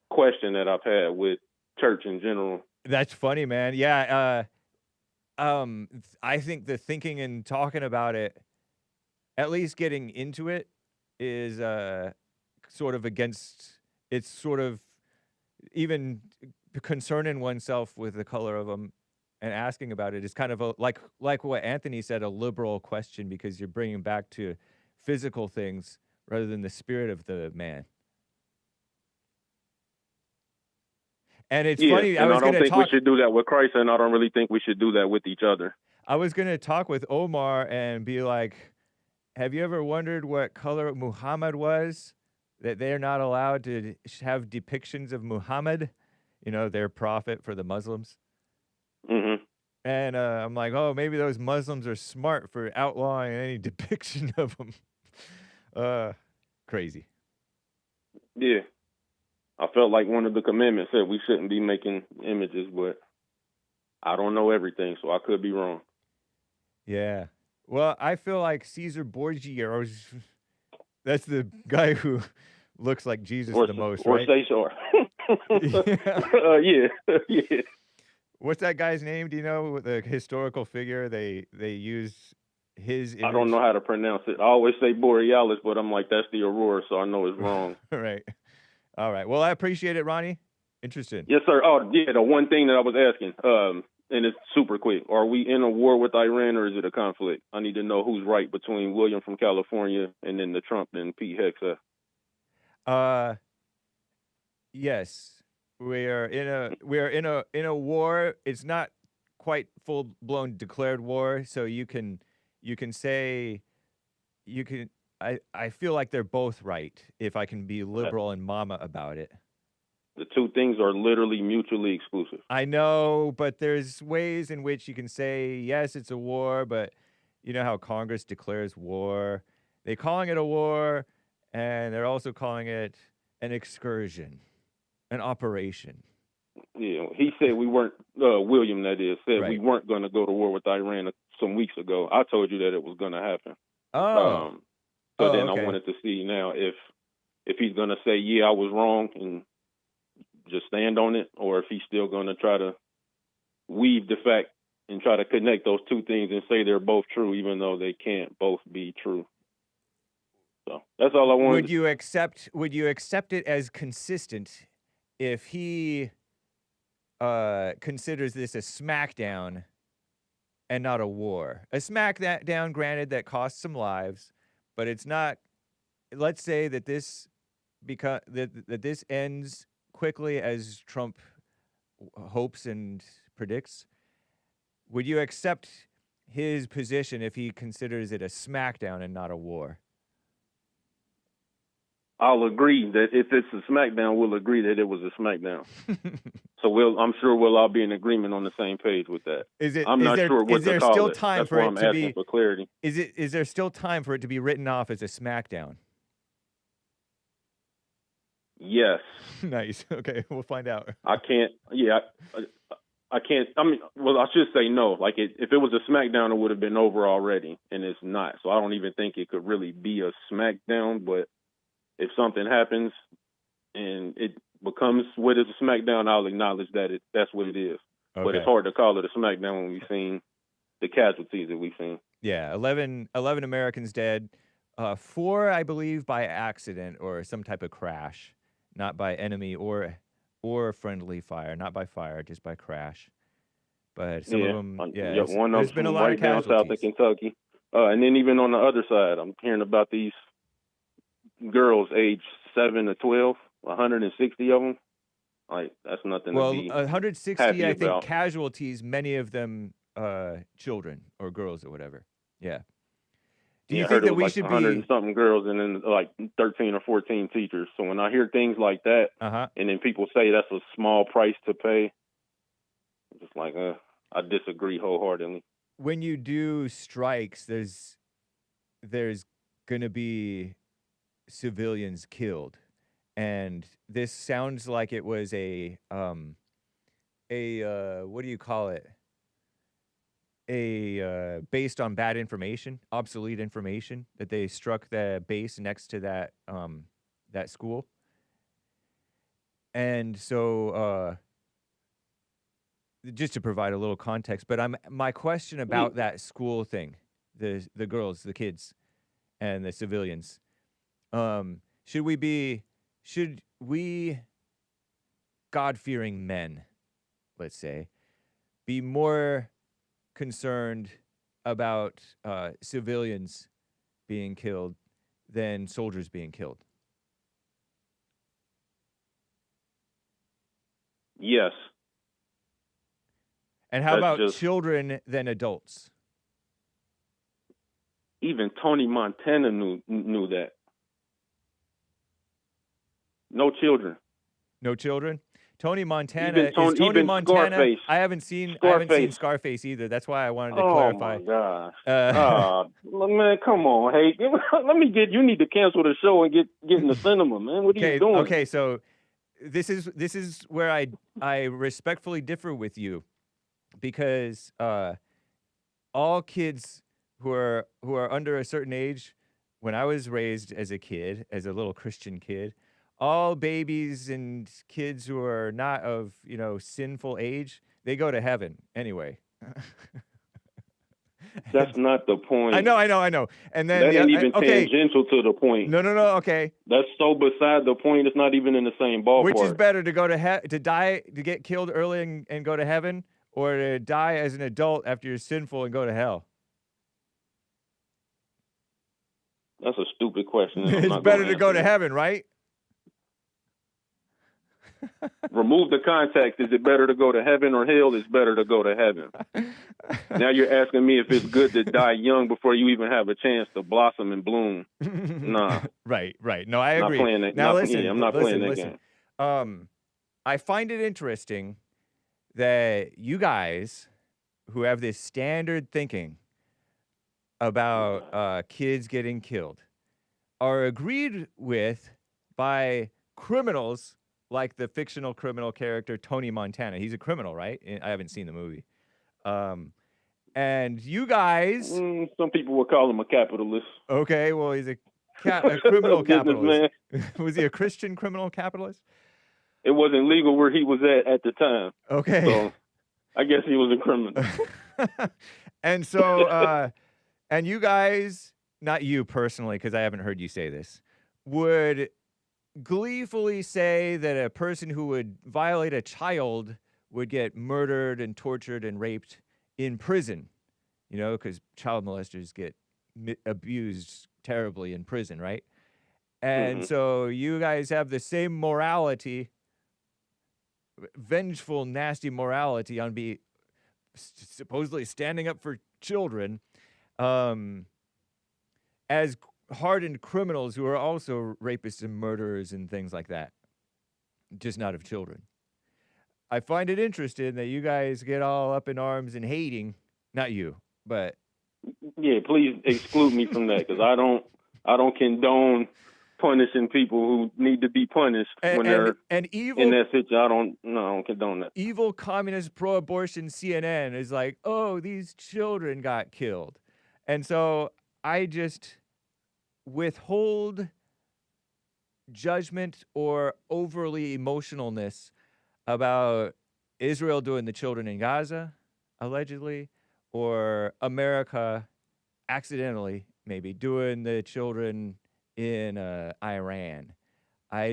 question that I've had with church in general. That's funny, man. Yeah. I think the thinking and talking about it, at least getting into it, is sort of against, it's sort of even concerning oneself with the color of them and asking about it is kind of like what Anthony said, a liberal question, because you're bringing back to physical things rather than the spirit of the man. And it's funny. I don't think we should do that with Christ, and I don't really think we should do that with each other. I was going to talk with Omar and be like, have you ever wondered what color Muhammad was? That they're not allowed to have depictions of Muhammad, their prophet for the Muslims. Mm-hmm. And I'm like, oh, maybe those Muslims are smart for outlawing any depiction of him. Crazy. Yeah. I felt like one of the commandments said we shouldn't be making images, but I don't know everything, so I could be wrong. Yeah. Well, I feel like Cesar Borgia, that's the guy who looks like Jesus the most, right? Or Cesar. Yeah. What's that guy's name? Do you know the historical figure? They use his image. I don't know how to pronounce it. I always say Borealis, but I'm like, that's the Aurora, so I know it's wrong. Right. All right. Well, I appreciate it, Ronnie. Interesting. Yes, sir. Oh, yeah, the one thing that I was asking, and it's super quick. Are we in a war with Iran, or is it a conflict? I need to know who's right between William from California and then the Trump and Pete Hexa. Yes. We are in a war. It's not quite full blown declared war, so you can say I feel like they're both right if I can be liberal and mama about it. The two things are literally mutually exclusive. I know, but there's ways in which you can say, yes, it's a war, but you know how Congress declares war. They're calling it a war, and they're also calling it an excursion, an operation. Yeah, he said we weren't, William, that is, said Right. we weren't going to go to war with Iran some weeks ago. I told you that it was going to happen. Oh. Then Okay. I wanted to see now if he's going to say, yeah, I was wrong and just stand on it, or if he's still going to try to weave the fact and try to connect those two things and say they're both true, even though they can't both be true. So that's all I wanted. Would you accept it as consistent if he considers this a smackdown and not a war? A smackdown, granted, that costs some lives, but it's not. Let's say that this that this ends quickly as Trump hopes and predicts. Would you accept his position if he considers it a smackdown and not a war? I'll agree that if it's a smackdown, we'll agree that it was a smackdown. So I'm sure we'll all be in agreement on the same page with that. I'm not sure what to call it. That's why I'm asking for clarity. Is there still time for it to be written off as a smackdown? Yes. Nice. Okay, we'll find out. I can't. Yeah, I can't. I mean, well, I should say no. Like, if it was a smackdown, it would have been over already, and it's not. So I don't even think it could really be a smackdown. But if something happens and it becomes what is a smackdown, I'll acknowledge that that's what it is. Okay. But it's hard to call it a smackdown when we've seen the casualties that we've seen. Yeah, 11 Americans dead, 4, I believe, by accident or some type of crash, not by enemy or friendly fire, not by fire, just by crash. But some of them, one of there's them been a lot right of down casualties. south of Kentucky. And then even on the other side, I'm hearing about these girls aged 7 to 12, 160 of them. Like, that's nothing Well, to be 160, happy I think, about. casualties, many of them children or girls or whatever. Yeah. Do you I think heard it that was we like should 100 be... and something girls and then like 13 or 14 teachers. So when I hear things like that, and then people say that's a small price to pay, it's just like, I disagree wholeheartedly. When you do strikes, there's going to be civilians killed. And this sounds like it was a what do you call it? Based on bad information, obsolete information, that they struck the base next to that that school. And so just to provide a little context, but my question about that school thing, the girls, the kids, and the civilians, should we God-fearing men, let's say, be more concerned about civilians being killed than soldiers being killed? Yes. And how about children than adults? Even Tony Montana knew that. No children. No children? Tony Montana is Tony even Montana. Scarface. I haven't seen Scarface either. That's why I wanted to clarify. Oh my gosh. Man, come on, Hake. You need to cancel the show and get in the cinema, man. What are you doing? Okay, so this is where I respectfully differ with you, because all kids who are under a certain age, when I was raised as a kid, as a little Christian kid, all babies and kids who are not of, sinful age, they go to heaven anyway. That's not the point. I know. And then that ain't even tangential to the point. No. Okay. That's so beside the point. It's not even in the same ballpark. Which is better, to go to die, to get killed early and go to heaven, or to die as an adult after you're sinful and go to hell? That's a stupid question. It's better to go to heaven, right? Remove the context. Is it better to go to heaven or hell? It's better to go to heaven. Now you're asking me if it's good to die young before you even have a chance to blossom and bloom. Nah. Right. No, I agree. Not playing that. Now listen, I'm not playing that game. I find it interesting that you guys, who have this standard thinking about kids getting killed, are agreed with by criminals like the fictional criminal character Tony Montana. He's a criminal, right? I haven't seen the movie. And you guys... some people would call him a capitalist. Okay, well, he's a criminal capitalist. Was he a Christian criminal capitalist? It wasn't legal where he was at the time. Okay. So I guess he was a criminal. And so, and you guys, not you personally, because I haven't heard you say this, would gleefully say that a person who would violate a child would get murdered and tortured and raped in prison, because child molesters get abused terribly in prison, right? And so you guys have the same morality, vengeful, nasty morality on supposedly standing up for children, as hardened criminals who are also rapists and murderers and things like that, just not of children. I find it interesting that you guys get all up in arms and hating, not you, but... Yeah, please exclude me from that, because I don't condone punishing people who need to be punished when they're evil, in that situation. I don't condone that. Evil communist pro-abortion CNN is like, oh, these children got killed. And so I just withhold judgment or overly emotionalness about Israel doing the children in Gaza, allegedly, or America accidentally, maybe, doing the children in Iran. I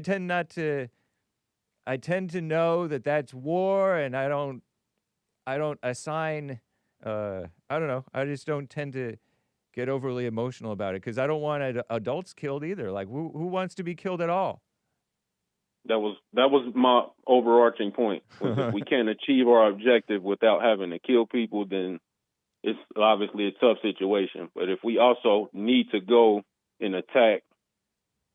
tend to know that that's war, and I don't assign I don't know. I just don't tend to get overly emotional about it because I don't want adults killed either. Like, who wants to be killed at all? That was my overarching point. Was if we can't achieve our objective without having to kill people, then it's obviously a tough situation. But if we also need to go and attack,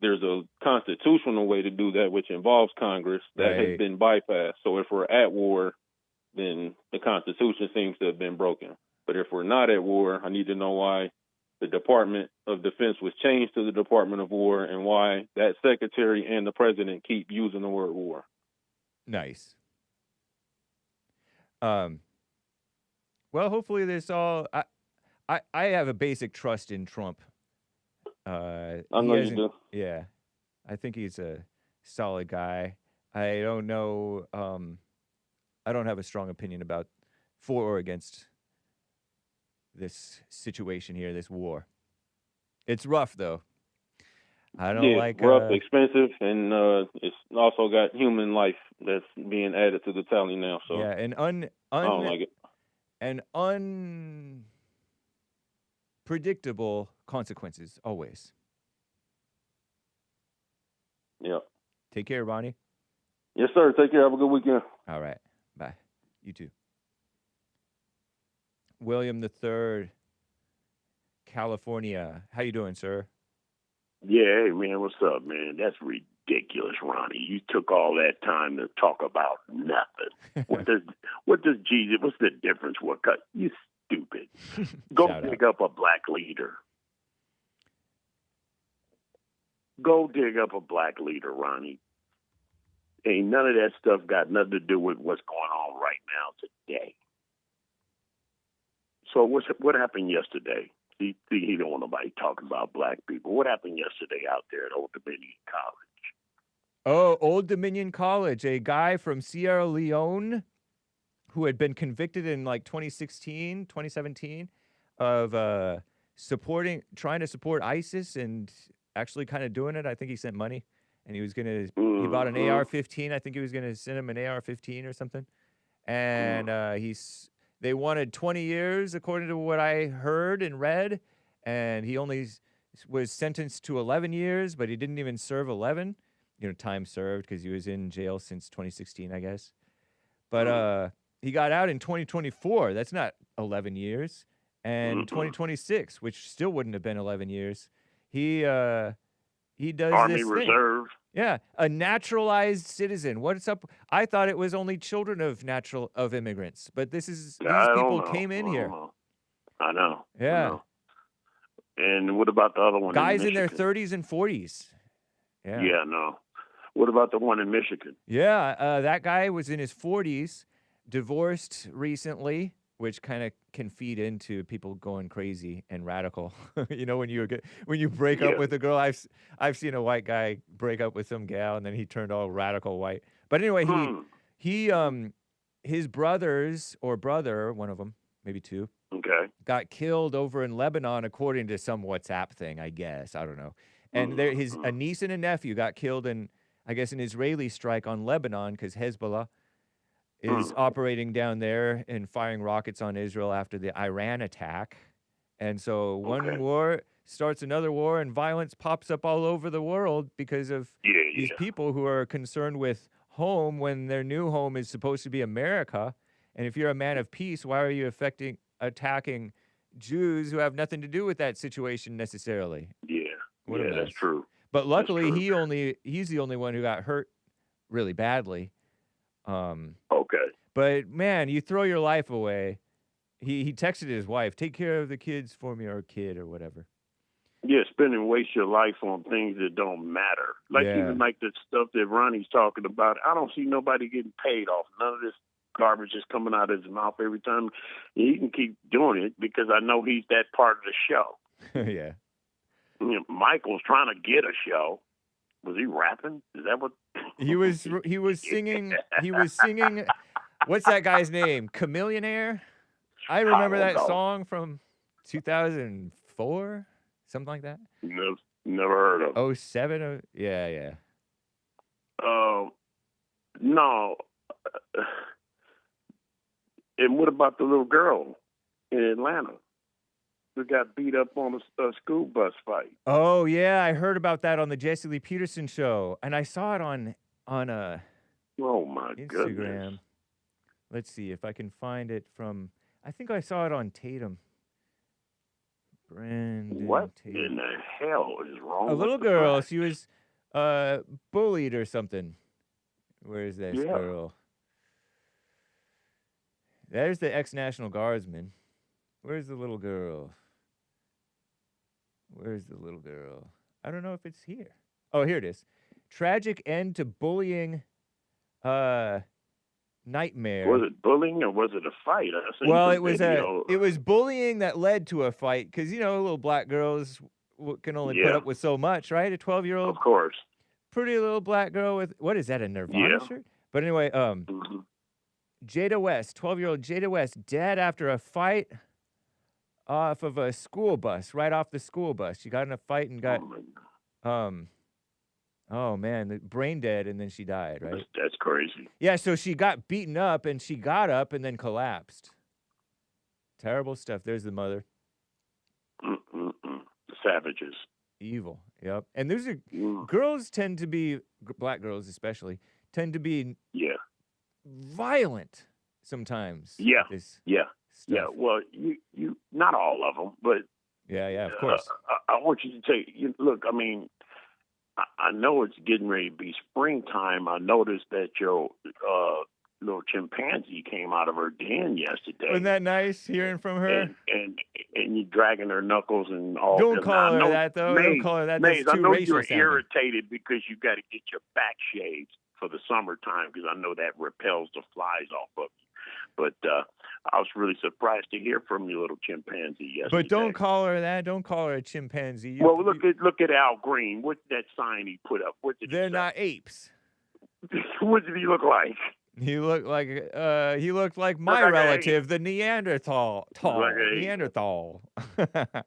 there's a constitutional way to do that, which involves Congress, that has been bypassed. So if we're at war, then the Constitution seems to have been broken. But if we're not at war, I need to know why the Department of Defense was changed to the Department of War and why that secretary and the president keep using the word war. Nice. Well, hopefully this all. I have a basic trust in Trump. I know you do. Yeah, I think he's a solid guy. I don't know. I don't have a strong opinion about for or against this situation here, this war. It's rough though. I don't like rough, expensive, and it's also got human life that's being added to the tally now. So yeah, and I don't like it. And unpredictable consequences always. Yeah. Take care, Ronnie. Yes, sir. Take care. Have a good weekend. All right. Bye. You too. William III, California. How you doing, sir? Yeah, hey man, what's up, man? That's ridiculous, Ronnie. You took all that time to talk about nothing. What does Jesus? What's the difference? You stupid. Go dig up a black leader. Go dig up a black leader, Ronnie. Ain't none of that stuff got nothing to do with what's going on right now today. So what happened yesterday? He don't want nobody talking about black people. What happened yesterday out there at Old Dominion College? Oh, Old Dominion College, a guy from Sierra Leone who had been convicted in like 2016, 2017 of trying to support ISIS and actually kind of doing it. I think he sent money and he was going to, he bought an AR-15. I think he was going to send him an AR-15 or something. And they wanted 20 years, according to what I heard and read, and he only was sentenced to 11 years, but he didn't even serve 11, time served because he was in jail since 2016, I guess. But he got out in 2024. That's not 11 years. And 2026, which still wouldn't have been 11 years. He does Army this Reserve. thing. Yeah, a naturalized citizen. What's up? I thought it was only children of immigrants, but these people came in here. I know. Yeah. I know. And what about the other one? Guys in their 30s and 40s. Yeah. Yeah, no. What about the one in Michigan? Yeah, that guy was in his 40s, divorced recently, which kind of can feed into people going crazy and radical. When you break up with a girl, I've seen a white guy break up with some gal and then he turned all radical white. But anyway, his brothers or brother, one of them, maybe two, got killed over in Lebanon, according to some WhatsApp thing, I guess. I don't know. And a niece and a nephew got killed in, I guess, an Israeli strike on Lebanon because Hezbollah is operating down there and firing rockets on Israel after the Iran attack. And so one war starts another war and violence pops up all over the world because of these people who are concerned with home when their new home is supposed to be America. And if you're a man of peace, why are you attacking Jews who have nothing to do with that situation necessarily? Yeah, that's true. But luckily, he's the only one who got hurt really badly. But man, you throw your life away. He texted his wife, "Take care of the kids for me," or kid or whatever. Yeah, waste your life on things that don't matter. Even like the stuff that Ronnie's talking about. I don't see nobody getting paid off. None of this garbage is coming out of his mouth every time. He can keep doing it because I know he's that part of the show. Yeah. Michael's trying to get a show. Was he rapping? Is that what he was singing? He was singing. What's that guy's name? Millionaire? I remember that song from 2004, something like that. Never heard of. 07? Yeah. No. And what about the little girl? in Atlanta who got beat up on a school bus fight. Oh yeah, I heard about that on the Jesse Lee Peterson show, and I saw it on Oh my Instagram. goodness. Let's see if I can find it from. I think I saw it on Tatum. Brandon What Tatum. in the hell is wrong A with little the girl. blacks? She was bullied or something. Where is this girl? There's the ex-National Guardsman. Where's the little girl? Where's the little girl? I don't know if it's here. Oh, here it is. Tragic end to bullying nightmare. Was it bullying or was it a fight? Well, it was bullying that led to a fight because, little black girls can only put up with so much, right? A 12-year-old. Of course. Pretty little black girl with, what is that, a Nirvana shirt? But anyway, Jada West, 12-year-old Jada West, dead after a fight off of a school bus, right off the school bus. She got in a fight and got, brain dead, and then she died, right? That's crazy. Yeah, so she got beaten up, and she got up and then collapsed. Terrible stuff. There's the mother. Savages. Evil, yep. And those are, girls tend to be, black girls especially, tend to be violent sometimes. Yeah. Stuff. Yeah. Well, you not all of them, but yeah, of course. I want you to take. Look, I mean, I know it's getting ready to be springtime. I noticed that your little chimpanzee came out of her den yesterday. Wasn't that nice hearing from her? And you dragging her knuckles and all. Don't call her that, though. Don't call her that. Maze, That's too I know racial you're sounding. irritated because you got to get your back shaved for the summertime because I know that repels the flies off of you. But I was really surprised to hear from your little chimpanzee yesterday. But don't call her that. Don't call her a chimpanzee. Well, look at Al Green. What's that sign he put up? What did They're not apes. What did he look like? He looked like my relative, the Neanderthal. Neanderthal.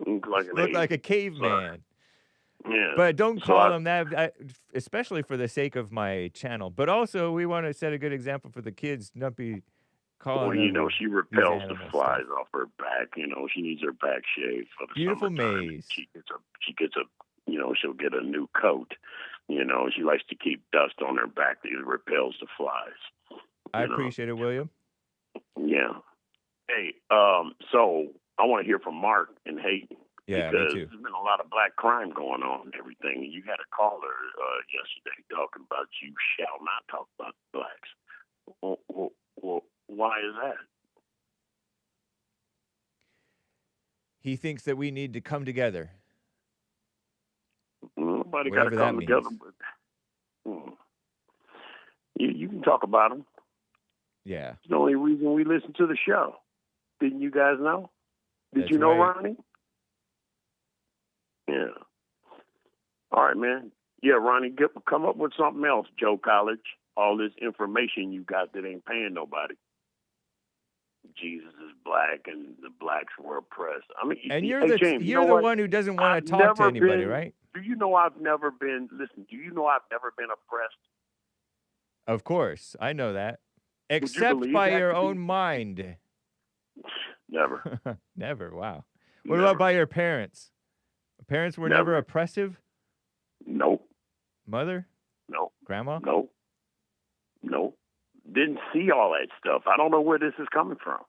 Looked like a caveman. Yeah. But don't call him that, especially for the sake of my channel. But also, we want to set a good example for the kids, not be calling them. She repels the flies off her back. She needs her back shaved for the beautiful summertime. Maze. She gets a she'll get a new coat. She likes to keep dust on her back that repels the flies. I appreciate it, William. Yeah. Hey, so I want to hear from Mark and Hake. Yeah, because me too. There's been a lot of black crime going on and everything. And you had a caller yesterday talking about you shall not talk about blacks. Well, why is that? He thinks that we need to come together. Nobody got to come together. But, you can talk about them. Yeah. It's the only reason we listen to the show. Didn't you guys know? Did you know Ronnie? Yeah. All right, man. Yeah, Ronnie, come up with something else, Joe College. All this information you got that ain't paying nobody. Jesus is black and the blacks were oppressed. I mean, and you're James, the one who doesn't want to talk to anybody, right? Do you know I've never been oppressed? Of course. I know that. Except by your own mind. Never. Never. Wow. What about by your parents? Parents were never oppressive? Nope. Mother? No. Grandma? No. Didn't see all that stuff. I don't know where this is coming from.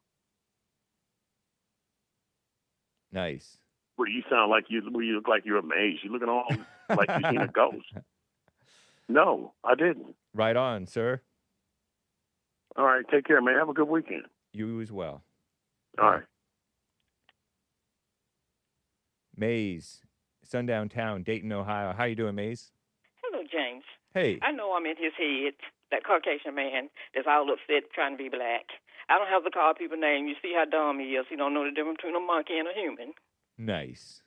Nice. Well, you sound like you look like you're amazed. You're looking all like you've seen a ghost. No, I didn't. Right on, sir. All right, take care, man. Have a good weekend. You as well. All right. Maze, Sundown Town, Dayton, Ohio. How you doing, Maze? Hello, James. Hey. I know I'm in his head, that Caucasian man that's all upset trying to be black. I don't have to call people names. You see how dumb he is. He don't know the difference between a monkey and a human. Nice.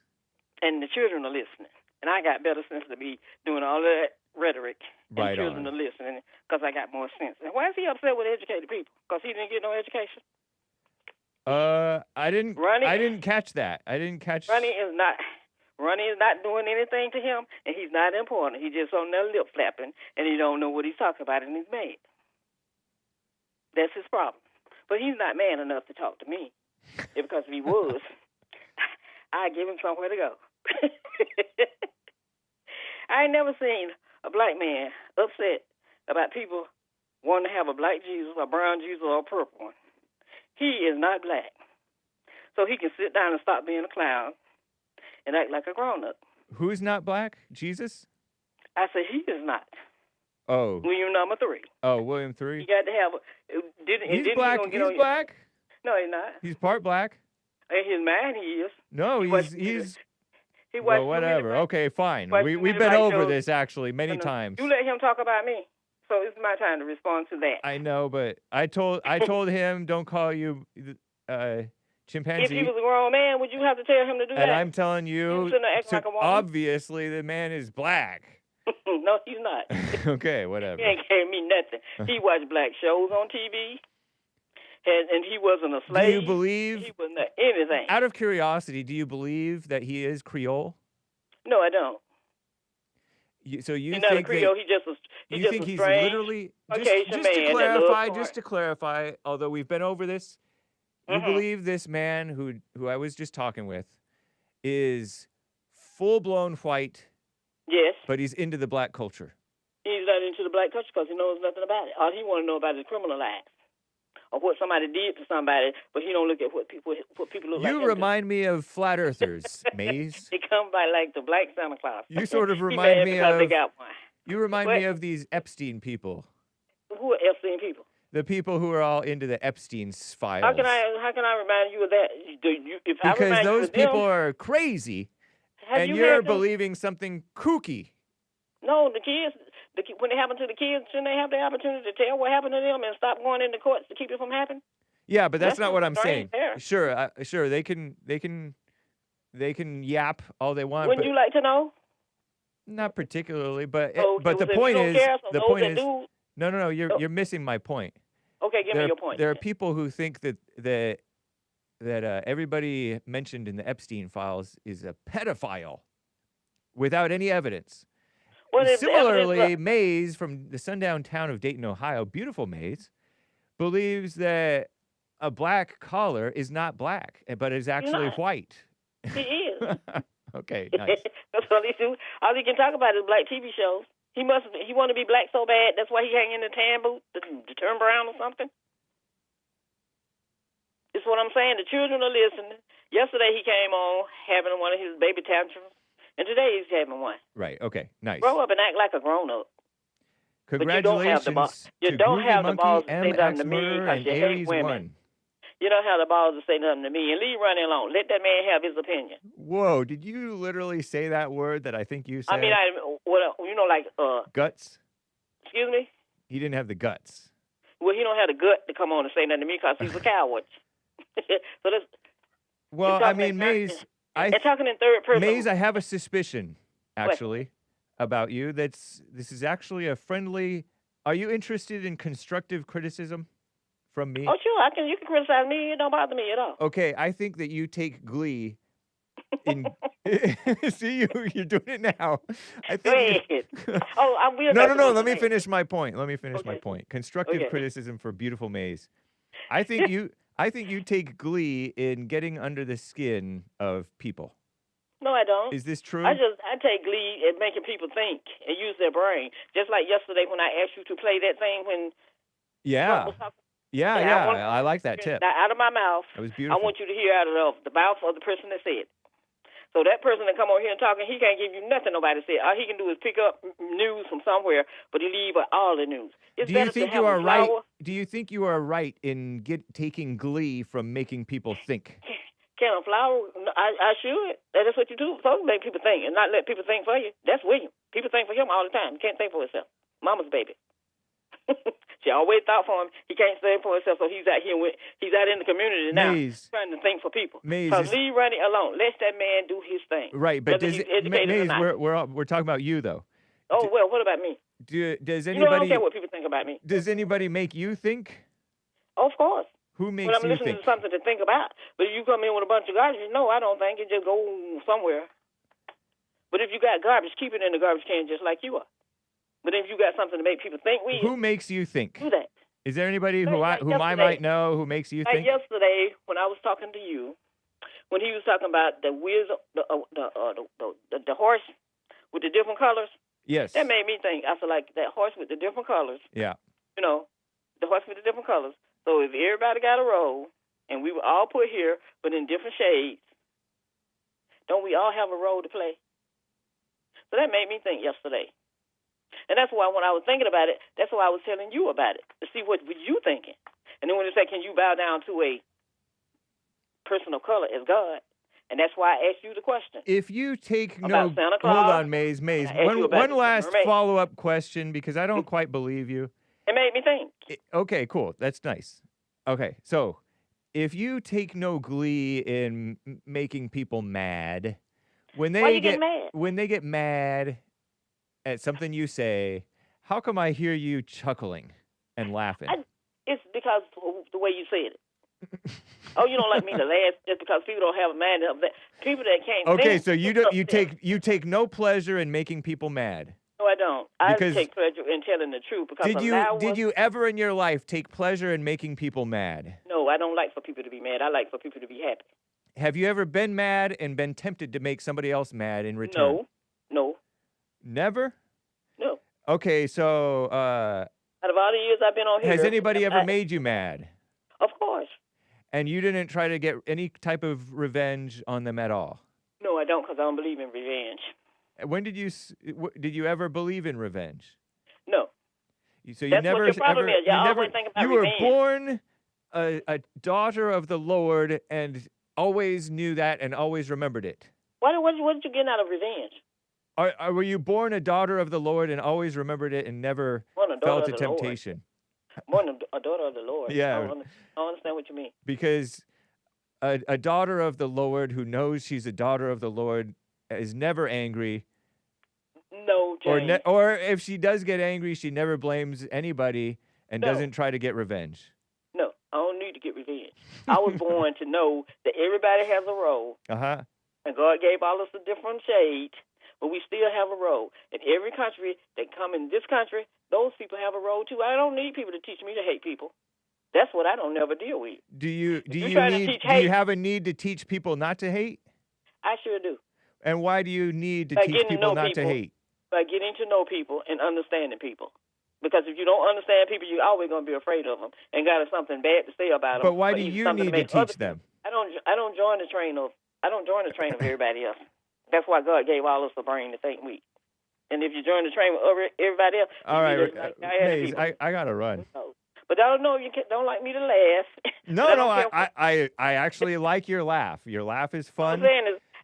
And the children are listening. And I got better sense to be doing all of that rhetoric. And right children on. are listening because I got more sense. And why is he upset with educated people? Because he didn't get no education? I didn't catch that. Ronnie is not doing anything to him, and he's not important. He's just on there lip flapping, and he don't know what he's talking about, and he's mad. That's his problem. But he's not man enough to talk to me. Because if he was, I'd give him somewhere to go. I ain't never seen a black man upset about people wanting to have a black Jesus, a brown Jesus, or a purple one. He is not black. So he can sit down and stop being a clown and act like a grown-up. Who's not black? Jesus? I said he is not. Oh. William number 3. Oh, William 3? He got to have He's black. He's black. No, he's not. He's part black. In his mind, he is. No, he's well, whatever. Okay, fine. We've been over this actually many times. You let him talk about me. So it's my time to respond to that. I know, but I told him don't call you chimpanzee. If he was a grown man, would you have to tell him to do that? And I'm telling you, like obviously the man is black. No, he's not. Okay, whatever. He ain't gave me nothing. He watched black shows on TV, and he wasn't a slave. Do you believe? He wasn't anything. Out of curiosity, do you believe that he is Creole? No, I don't. So you he's think not a Creole? He think he's strange literally just to clarify, although we've been over this, you believe this man who I was just talking with is full-blown white? Yes. But he's into the black culture. He's not into the black culture because he knows nothing about it. All he want to know about is criminal acts or what somebody did to somebody, but he don't look at what people look like. You remind me of flat earthers, Maze. They come by like the black Santa Claus. You sort of remind me of. You remind me of these Epstein people. Who are Epstein people? The people who are all into the Epstein files. How can I remind you of that? Because those people are crazy, and you're believing something kooky. No, the kids. When it happened to the kids, shouldn't they have the opportunity to tell what happened to them and stop going into courts to keep it from happening? Yeah, but that's not what I'm saying. There. Sure, they can yap all they want. Wouldn't you like to know? Not particularly, but but the point is no. You're missing my point. Okay, give me your point. There are people who think that everybody mentioned in the Epstein files is a pedophile without any evidence. Well, similarly, Maze from the sundown town of Dayton, Ohio, beautiful Maze, believes that a black collar is not black, but is actually white. He is. Okay, nice. That's all he do. All he can talk about is black TV shows. He want to be black so bad. That's why he hang in the tan boot to turn brown or something. It's what I'm saying. The children are listening. Yesterday he came on having one of his baby tantrums. And today he's having one. Right. Okay. Nice. Grow up and act like a grown-up. Congratulations you don't have the balls to say nothing to me because you hate women. You don't have the balls to say nothing to me. And leave Ronnie alone. Let that man have his opinion. Whoa. Did you literally say that word that I think you said? I mean, guts? Excuse me? He didn't have the guts. Well, he don't have the gut to come on and say nothing to me because he's a coward. So that's... Well, I mean, Maze... And talking in third person. Maze, I have a suspicion, actually, about you. This is actually a friendly... Are you interested in constructive criticism from me? Oh, sure. You can criticize me. It don't bother me at all. Okay, I think that you take glee in... See, you're doing it now. I think I will. No. Let me finish my point. My point. Constructive criticism for beautiful Maze. I think you take glee in getting under the skin of people. No, I don't. Is this true? I take glee in making people think and use their brain. Just like yesterday when I asked you to play that thing when... Yeah. I like that tip. Out of my mouth. That was beautiful. I want you to hear out of the mouth of the person that said it. So that person that come over here and talking, he can't give you nothing nobody said. All he can do is pick up news from somewhere, but he leave all the news. Do you think you are right? Do you think you are right in taking glee from making people think? Can a flower? I should. That's what you do. So make people think and not let people think for you. That's William. People think for him all the time. He can't think for himself. Mama's baby. She always thought for him. He can't think for himself, so he's out here. He's out in the community now, trying to think for people. So leave Ronnie alone. Let that man do his thing. Right, but we're talking about you though. Oh well, what about me? Does anybody? You know, I don't care what people think about me. Does anybody make you think? Of course. Who makes you think? When I'm listening to something to think about. But if you come in with a bunch of garbage, no, I don't think it. Just go somewhere. But if you got garbage, keep it in the garbage can just like you are. But if you got something to make people think, who makes you think? Do that. Is there anybody who Like I might know who makes you think? Yesterday, when I was talking to you, when he was talking about the wisdom, the horse with the different colors. Yes. That made me think. I feel like that horse with the different colors. Yeah. You know, the horse with the different colors. So if everybody got a role, and we were all put here, but in different shades, don't we all have a role to play? So that made me think yesterday. And that's why when I was thinking about it, that's why I was telling you about it, to see what were you thinking. And then when they say, can you bow down to a person of color as God? And that's why I asked you the question. If you take about Santa Claus, hold on, Maze. One last follow-up question, because I don't quite believe you. It made me think. Okay, cool. That's nice. Okay, so if you take no glee in making people mad, when they get mad at something you say, how come I hear you chuckling and laughing? It's because of the way you said it. Oh, you don't like me to laugh just because people don't have a man. People that can't. Okay, so you take no pleasure in making people mad. No, I don't. I take pleasure in telling the truth because did you ever in your life take pleasure in making people mad? No, I don't like for people to be mad. I like for people to be happy. Have you ever been mad and been tempted to make somebody else mad in return? No. Never? No. Okay, so out of all the years I've been on here, has anybody ever made you mad? Of course. And you didn't try to get any type of revenge on them at all? No, I don't, because I don't believe in revenge. When did you ever believe in revenge? No. So you That's never what your problem is. Y'all always think about revenge. You were born a daughter of the Lord and always knew that and always remembered it. What did you get out of revenge? Were you born a daughter of the Lord and always remembered it and never fell to temptation? Born a daughter of the Lord. Yeah. I don't understand what you mean. Because a daughter of the Lord who knows she's a daughter of the Lord is never angry. No, James. Or if she does get angry, she never blames anybody and doesn't try to get revenge. No, I don't need to get revenge. I was born to know that everybody has a role. Uh-huh. And God gave all us a different shade, but we still have a role. In every country that come in this country, those people have a role too. I don't need people to teach me to hate people. That's what I don't never deal with. Do you have a need to teach people not to hate? I sure do. And why do you need to teach people not to hate? By getting to know people and understanding people. Because if you don't understand people, you're always going to be afraid of them and got something bad to say about them. But why do you need to teach them? I don't join the train of everybody else. That's why God gave all us a brain to think weak. And if you join the train with everybody else, all right, Maze, I gotta run. But I don't know if you don't like me to laugh. No, I actually like your laugh. Your laugh is fun.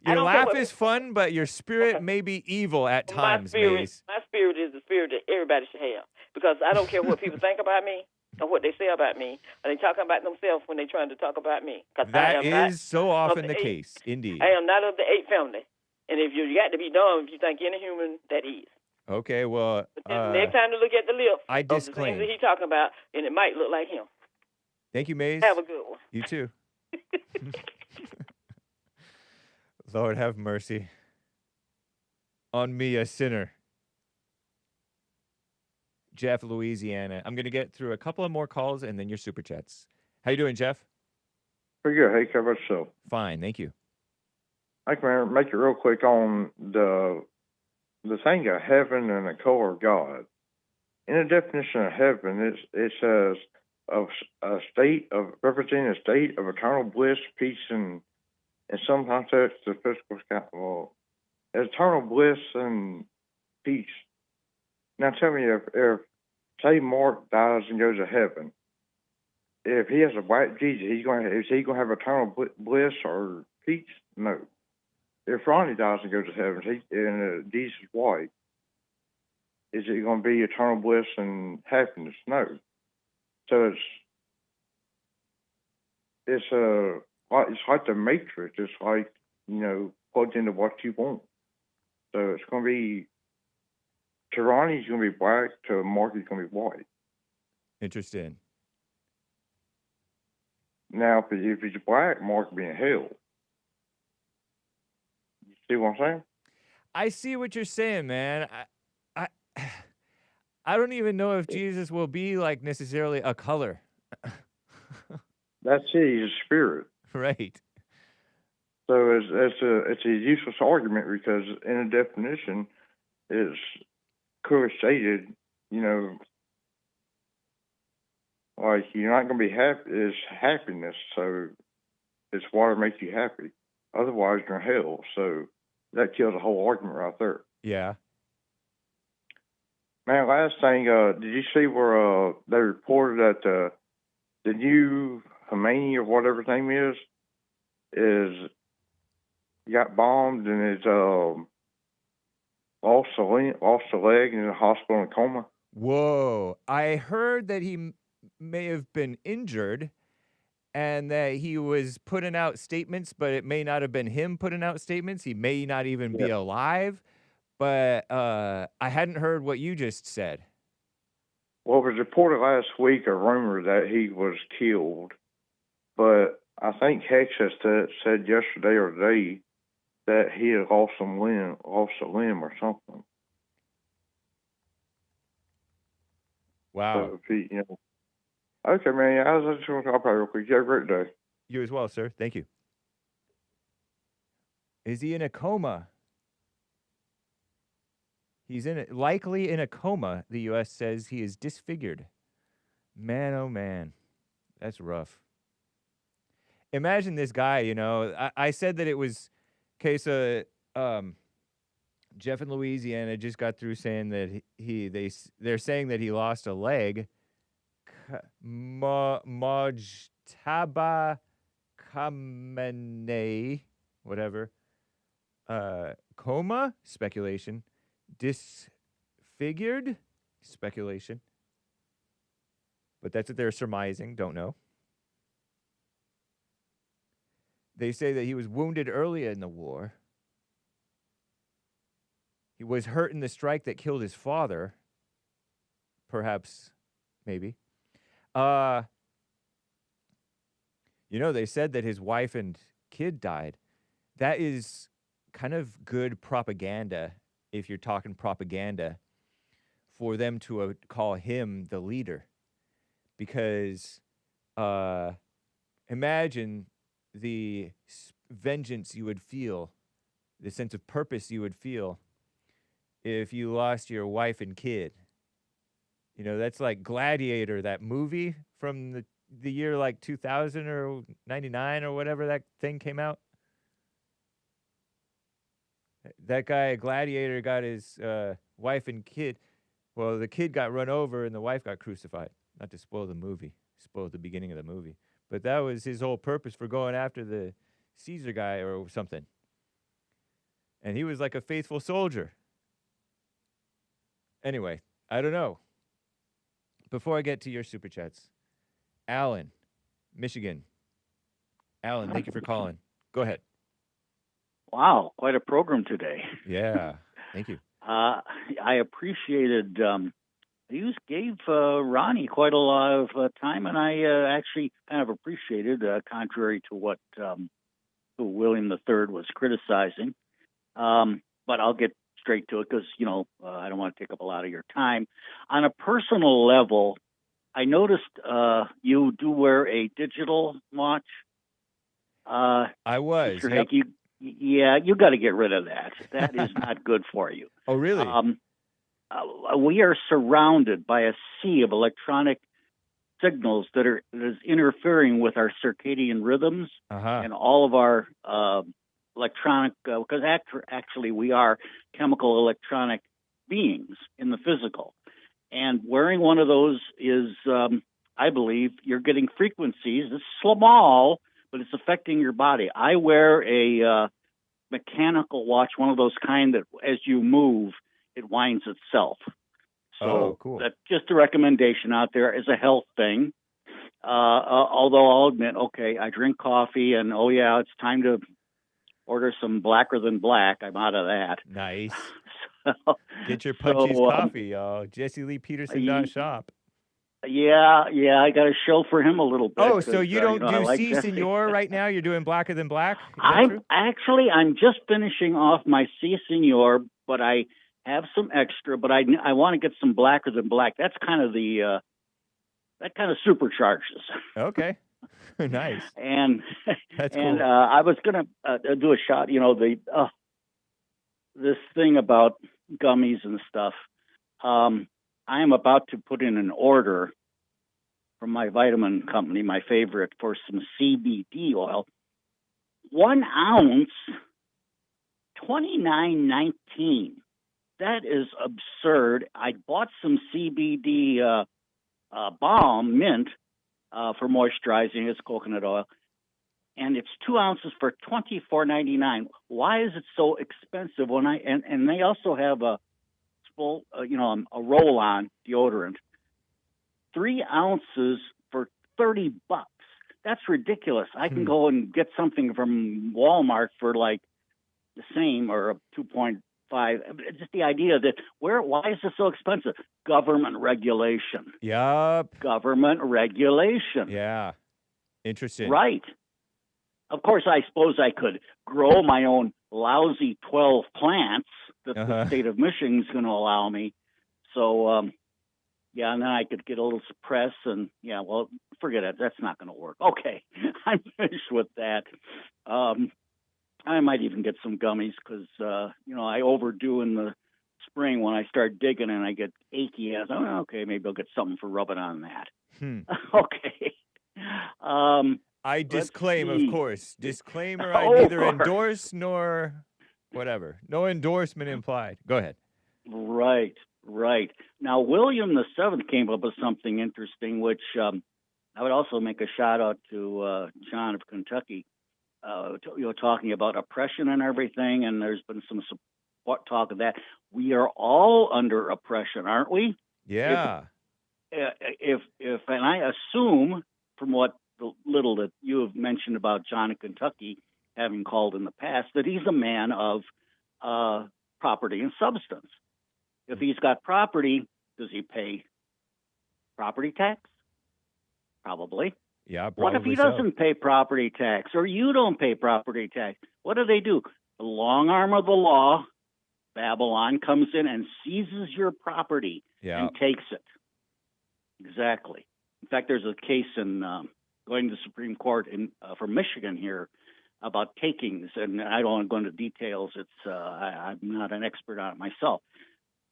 Your laugh is fun, but your spirit may be evil at times, Maze. My spirit is the spirit that everybody should have. Because I don't care what people think about me or what they say about me. Are they talking about themselves when they're trying to talk about me? That is so often the case, indeed. I am not of the 8 family. And if you got to be dumb if you think any human, that is. Okay, well... next time to look at the lip I disclaim. of the things that he's talking about, and it might look like him. Thank you, Maze. Have a good one. You too. Lord have mercy on me, a sinner. Jeff, Louisiana. I'm going to get through a couple of more calls and then your super chats. How you doing, Jeff? Pretty good. Hey, how about yourself? Fine, thank you. I can make it real quick on the thing of heaven and the core of God. In the definition of heaven, it says of a state of representing a state of eternal bliss, peace, and in some contexts, the physical eternal bliss and peace. Now, tell me if say Mark dies and goes to heaven, if he has a white Jesus, is he going to have eternal bliss or peace? No. If Ronnie dies and goes to heaven, and Jesus is white, is it going to be eternal bliss and happiness? No. So it's like the Matrix. It's like, plugged into what you want. So it's going to be, to Ronnie's going to be black, to Marky's going to be white. Interesting. Now, if he's black, Mark will be in hell. See what I'm saying? I see what you're saying, man. I don't even know if Jesus will be like necessarily a color. That's it. He's a spirit. Right. So it's a useless argument because in a definition, it's clearly stated. You know, like you're not going to be happy. It's happiness. So it's water makes you happy. Otherwise, you're in hell. So that kills the whole argument right there. Yeah. Man, last thing, did you see where they reported that the new Khamenei or whatever his name is got bombed and is lost a leg and in the hospital in a coma? Whoa. I heard that he may have been injured and that he was putting out statements, but it may not have been him putting out statements. He may not even be alive. But I hadn't heard what you just said. Well, it was reported last week, a rumor that he was killed. But I think Hake said yesterday or today that he had lost a limb or something. Wow. So if he, Okay, man. I was just going to talk about it real quick. You have a great day. You as well, sir. Thank you. Is he in a coma? He's likely in a coma, the U.S. says. He is disfigured. Man, oh, man. That's rough. Imagine this guy, I said that it was case of Jeff in Louisiana just got through saying that they're saying that he lost a leg. Mojtaba Khamenei, whatever. Coma? Speculation. Disfigured? Speculation. But that's what they're surmising. Don't know. They say that he was wounded earlier in the war. He was hurt in the strike that killed his father. Perhaps. Maybe. They said that his wife and kid died. That is kind of good propaganda, if you're talking propaganda, for them to call him the leader. Because imagine the vengeance you would feel, the sense of purpose you would feel if you lost your wife and kid. That's like Gladiator, that movie from the year like 2000 or 99 or whatever that thing came out. That guy, Gladiator, got his wife and kid. Well, the kid got run over and the wife got crucified. Not to spoil the movie, spoil the beginning of the movie. But that was his whole purpose for going after the Cesar guy or something. And he was like a faithful soldier. Anyway, I don't know. Before I get to your super chats, Alan, Michigan. Alan, thank you for calling. Go ahead. Wow, quite a program today. Yeah, thank you. I appreciated, you gave Ronnie quite a lot of time, and I actually kind of appreciated, contrary to what William III was criticizing. But I'll get straight to it because, I don't want to take up a lot of your time. On a personal level, I noticed you do wear a digital watch. I was. Mr. Hake, you got to get rid of that. That is not good for you. Oh, really? We are surrounded by a sea of electronic signals that is interfering with our circadian rhythms and all of our electronic, because actually we are chemical electronic beings in the physical. And wearing one of those is, I believe, you're getting frequencies. It's small, but it's affecting your body. I wear a mechanical watch, one of those kind that as you move, it winds itself. So cool. That's just a recommendation out there as a health thing. Although I'll admit, I drink coffee and, it's time to order some blacker than black. I'm out of that. Nice. Get your Punchie's coffee, JesseLeePeterson.shop. Yeah, I got to show for him a little bit. Oh, so you don't do C Senor right now? You're doing blacker than black? I'm just finishing off my C Senor, but I have some extra, but I want to get some blacker than black. That's kind of that kind of supercharges. Okay. Nice. And That's and cool. I was gonna do a shot. This thing about gummies and stuff. I am about to put in an order from my vitamin company, my favorite, for some CBD oil. 1 ounce, $29.19. That is absurd. I bought some CBD balm, mint, for moisturizing. It's coconut oil, and it's 2 ounces for $24.99. Why is it so expensive? And they also have a full, a roll-on deodorant. 3 ounces for $30. That's ridiculous. I can go and get something from Walmart for like the same or a 2.5. Just the idea that why is this so expensive? Government regulation. Yup. Government regulation. Yeah. Interesting. Right. Of course, I suppose I could grow my own lousy 12 plants that the state of Michigan's going to allow me. So, and then I could get a little suppress and, forget it. That's not going to work. Okay, I'm finished with that. I might even get some gummies because, I overdo in the spring when I start digging and I get achy. I thought, okay, maybe I'll get something for rubbing on that. Okay. I disclaim, of course. Disclaimer, I neither endorse nor whatever. No endorsement implied. Go ahead. Right. Now, William VII came up with something interesting, which I would also make a shout out to John of Kentucky, talking about oppression and everything, and there's been some support talk of that. We are all under oppression, aren't we? Yeah. If and I assume from what the little that you have mentioned about John of Kentucky having called in the past, that he's a man of property and substance. If he's got property, does he pay property tax? Probably. Yeah, probably. What if he doesn't pay property tax, or you don't pay property tax? What do? The long arm of the law, Babylon, comes in and seizes your property and takes it. Exactly. In fact, there's a case in going to the Supreme Court for Michigan here about takings, and I don't want to go into details. It's I'm not an expert on it myself.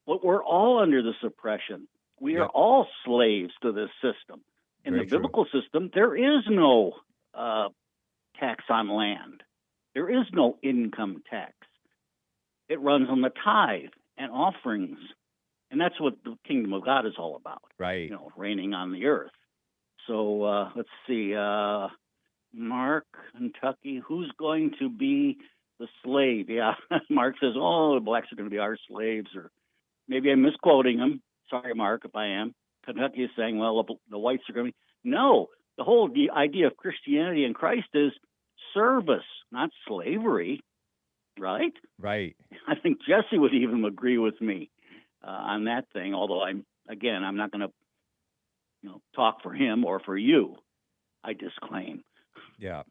But we're all under this oppression. We are all slaves to this system. In the biblical system, there is no tax on land. There is no income tax. It runs on the tithe and offerings. And that's what the kingdom of God is all about. Right. Reigning on the earth. So let's see. Mark, Kentucky, who's going to be the slave? Yeah, Mark says, the blacks are going to be our slaves. Or maybe I'm misquoting him. Sorry, Mark, if I am. Kentucky is saying, the whites are going to be. No, the idea of Christianity and Christ is service, not slavery, right? Right. I think Jesse would even agree with me on that thing, although I'm not going to talk for him or for you. I disclaim. Yeah.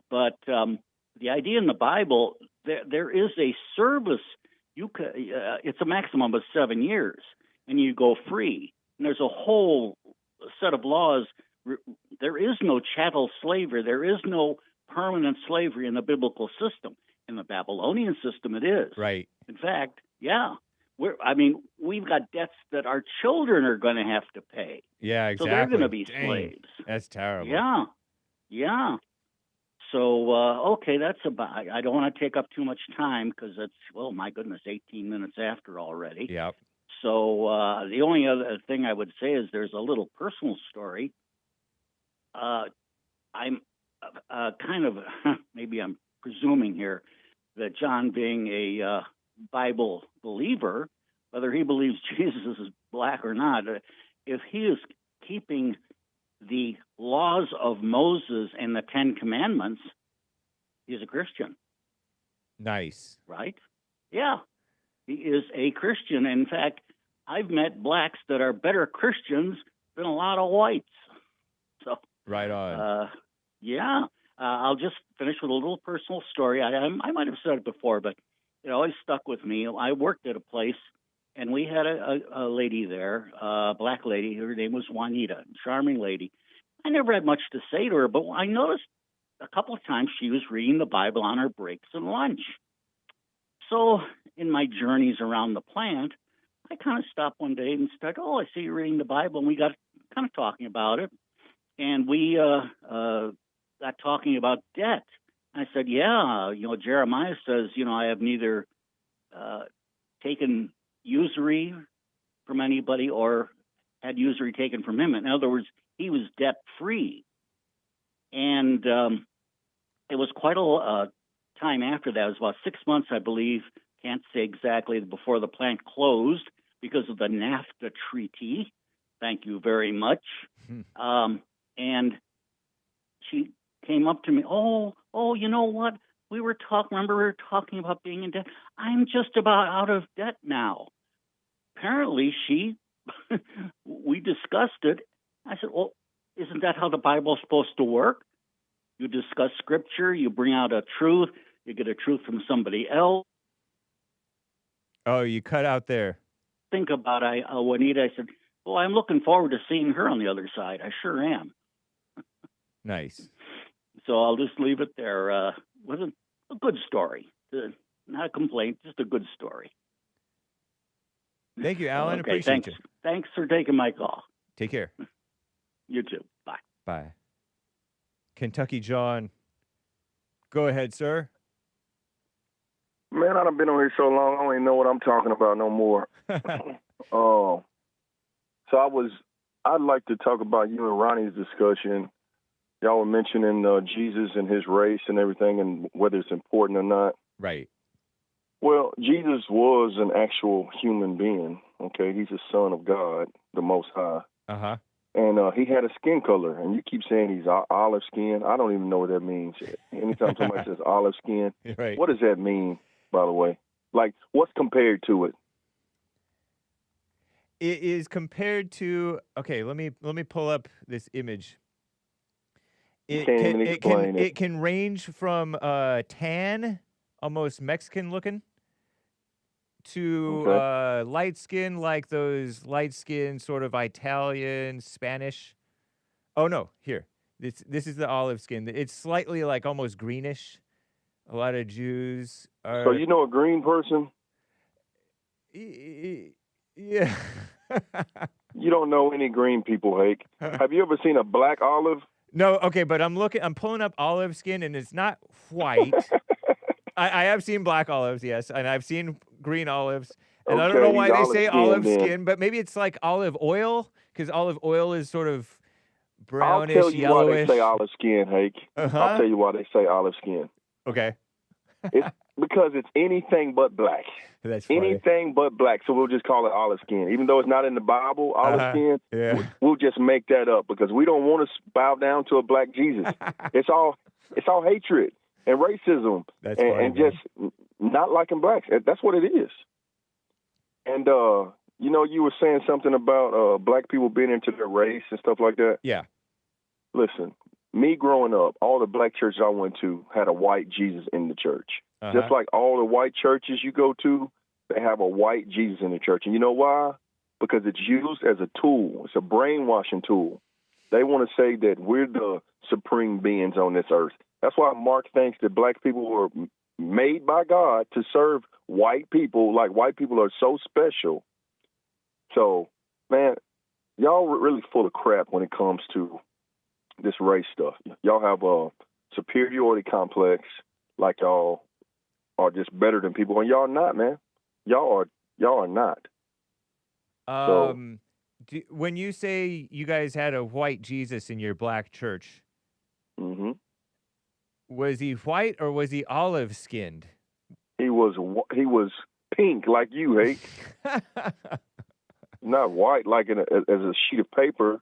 But the idea in the Bible, there is a service. It's a maximum of 7 years, and you go free. And there's a whole set of laws. There is no chattel slavery. There is no permanent slavery in the biblical system. In the Babylonian system, it is. Right. In fact, we've got debts that our children are going to have to pay. Yeah, exactly. So they're going to be slaves. That's terrible. Yeah. So, that's about. I don't want to take up too much time because it's, my goodness, 18 minutes after already. Yep. So the only other thing I would say is there's a little personal story. I'm kind of, maybe I'm presuming here, that John, being a Bible believer, whether he believes Jesus is black or not, if he is keeping the laws of Moses and the 10 Commandments, he's a Christian. Nice. Right? Yeah. He is a Christian. In fact, I've met blacks that are better Christians than a lot of whites. So right on. I'll just finish with a little personal story. I might have said it before, but it always stuck with me. I worked at a place, and we had a lady there, a black lady. Her name was Juanita, charming lady. I never had much to say to her, but I noticed a couple of times she was reading the Bible on her breaks and lunch. So in my journeys around the plant, I kind of stopped one day and said, "Oh, I see you reading the Bible," and we got kind of talking about it. And we got talking about debt. I said, "Yeah, Jeremiah says, I have neither taken usury from anybody or had usury taken from him." In other words, he was debt-free. And it was quite a time after that. It was about 6 months, I believe, can't say exactly, before the plant closed because of the NAFTA treaty. Thank you very much. And she came up to me, oh, you know what? Remember we were talking about being in debt? I'm just about out of debt now. Apparently we discussed it. I said, well, isn't that how the Bible's supposed to work? You discuss scripture, you bring out a truth, you get a truth from somebody else. Oh, you cut out there. Think about Juanita. I said, well, I'm looking forward to seeing her on the other side. I sure am. Nice. So I'll just leave it there. Was a good story. Not a complaint, just a good story. Thank you, Alan. Okay, appreciate you. Thanks for taking my call. Take care. You too. Bye. Bye. Kentucky John. Go ahead, sir. Man, I've been on here so long, I don't even know what I'm talking about no more. So I'd like to talk about you and Ronnie's discussion. Y'all were mentioning Jesus and his race and everything and whether it's important or not. Right. Well, Jesus was an actual human being, okay? He's the Son of God, the Most High. Uh-huh. And he had a skin color, and you keep saying he's olive skin. I don't even know what that means. Anytime somebody says olive skin, right. What does that mean, by the way? Like, what's compared to it? It is compared to, okay, let me pull up this image. It can range from tan, almost Mexican looking, to light skin, like those light skin sort of Italian, Spanish. Oh no, here. This is the olive skin. It's slightly like almost greenish. A lot of Jews are. So you know a green person? Yeah. You don't know any green people, Hake. Have you ever seen a black olive? No, okay, but I'm pulling up olive skin, and it's not white. I have seen black olives, yes, and I've seen green olives. And I don't know why they say olive skin, but maybe it's like olive oil, because olive oil is sort of brownish, I'll tell you yellowish. why they say olive skin, Hake. I'll tell you why they say olive skin. Okay. It's because it's anything but black. That's funny. Anything but black, so we'll just call it olive skin. Even though it's not in the Bible, olive skin, we'll just make that up because we don't want to bow down to a black Jesus. It's all hatred and racism and just not liking blacks. That's what it is. And you were saying something about black people being into their race and stuff like that. Yeah. Listen, me growing up, all the black churches I went to had a white Jesus in the church. Just like all the white churches you go to, they have a white Jesus in the church. And you know why? Because it's used as a tool. It's a brainwashing tool. They want to say that we're the supreme beings on this earth. That's why Mark thinks that black people were made by God to serve white people, like white people are so special. So, man, y'all are really full of crap when it comes to this race stuff. Y'all have a superiority complex, like y'all are just better than people, and y'all not, man. Y'all are not. When you say you guys had a white Jesus in your black church, was he white or was he olive skinned? He was pink like you, Hake. Not white like as a sheet of paper.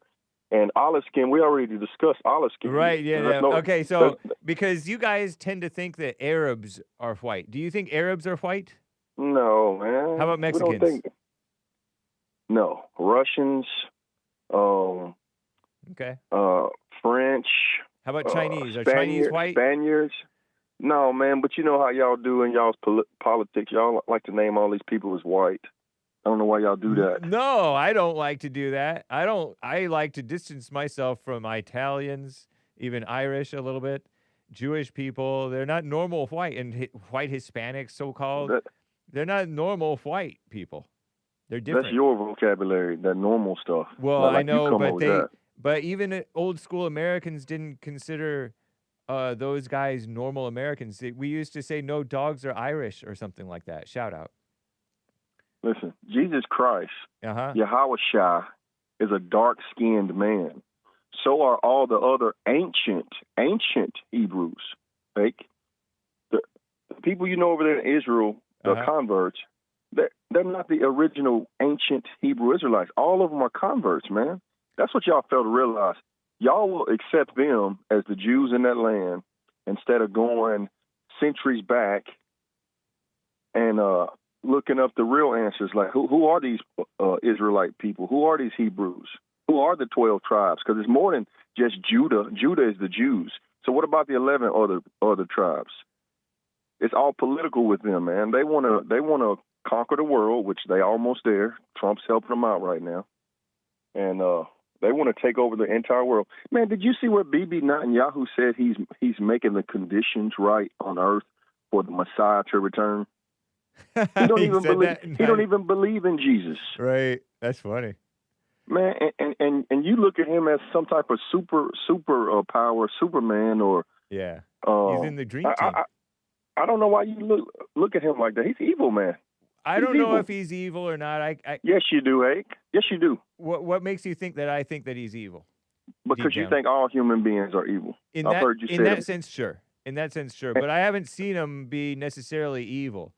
And olive skin, we already discussed olive skin. Right, yeah. Okay, so because you guys tend to think that Arabs are white. Do you think Arabs are white? No, man. How about Mexicans? No. Russians, French. How about Chinese? Are Chinese white? Spaniards. No, man, but you know how y'all do in y'all's politics. Y'all like to name all these people as white. I don't know why y'all do that. No, I don't like to do that. I like to distance myself from Italians, even Irish a little bit, Jewish people. They're not normal white, and white Hispanics, so-called. They're not normal white people. They're different. That's your vocabulary, that normal stuff. Well, I know, but even old school Americans didn't consider those guys normal Americans. We used to say no dogs are Irish or something like that. Shout out. Listen, Jesus Christ, Yahweh Shai, is a dark-skinned man. So are all the other ancient Hebrews. Like the people you know over there in Israel, the converts, they're not the original ancient Hebrew Israelites. All of them are converts, man. That's what y'all fail to realize. Y'all will accept them as the Jews in that land instead of going centuries back and looking up the real answers. Like, who are these Israelite people? Who are these Hebrews? Who are the 12 tribes? Because it's more than just Judah. Judah is the Jews. So what about the 11 other tribes? It's all political with them, man. They want to conquer the world, which they almost there. Trump's helping them out right now. And they want to take over the entire world. Man, did you see where Bibi Netanyahu said he's making the conditions right on earth for the Messiah to return? He don't even believe in Jesus. Right. That's funny. Man, and you look at him as some type of super power, Superman, or he's in the dream team. I don't know why you look at him like that. He's evil, man. I don't know if he's evil or not. Yes, you do, Hake. Yes, you do. What makes you think that I think that he's evil? Because you think all human beings are evil. I've heard you say that. In that sense, sure. In that sense, sure. But I haven't seen him be necessarily evil.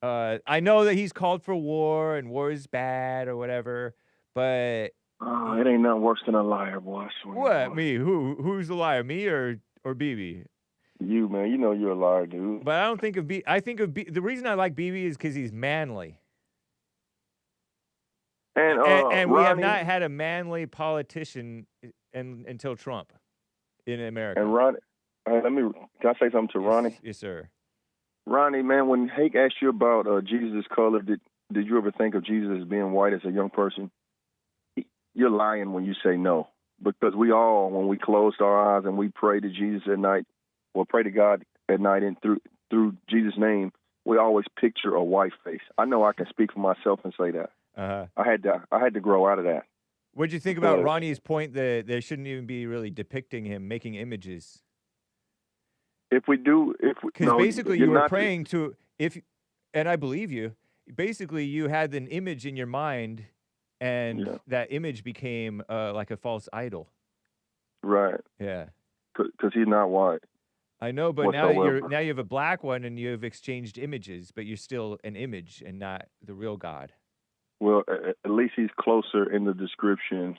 I know that he's called for war and war is bad or whatever, but it ain't nothing worse than a liar, boy. I swear. What? Me? Who's the liar? Me or Bibi? You, man. You know you're a liar, dude. But I don't think of Bibi. I think of the reason I like Bibi is because he's manly. And we have not had a manly politician until Trump in America. And Ronnie, can I say something to Ronnie? Yes, sir. Ronnie, man, when Hake asked you about Jesus' color, did you ever think of Jesus as being white as a young person? You're lying when you say no, because we all, when we closed our eyes and we pray to Jesus at night, or pray to God at night and through Jesus' name, we always picture a white face. I know I can speak for myself and say that. I had to grow out of that. What'd you think about Ronnie's point that there shouldn't even be really depicting him, making images? Because basically you were praying to, and I believe you, basically you had an image in your mind, and that image became like a false idol. Right. Yeah. Because he's not white. I know, but now you have a black one, and you have exchanged images, but you're still an image and not the real God. Well, at least he's closer in the description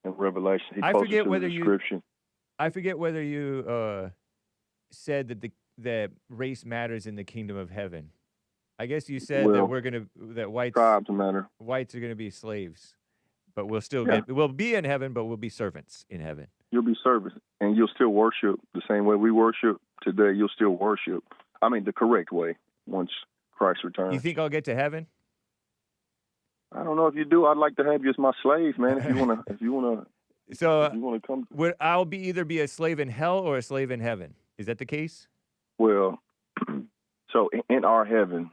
in Revelation. I forget whether you said that that race matters in the kingdom of heaven. I guess you said that whites tribes matter. Whites are gonna be slaves, but we'll be in heaven, but we'll be servants in heaven. You'll be servants, and you'll still worship the same way we worship today. You'll still worship. I mean, the correct way once Christ returns. You think I'll get to heaven? I don't know if you do. I'd like to have you as my slave, man. If you wanna come. I'll either be a slave in hell or a slave in heaven. Is that the case? Well, so in our heaven,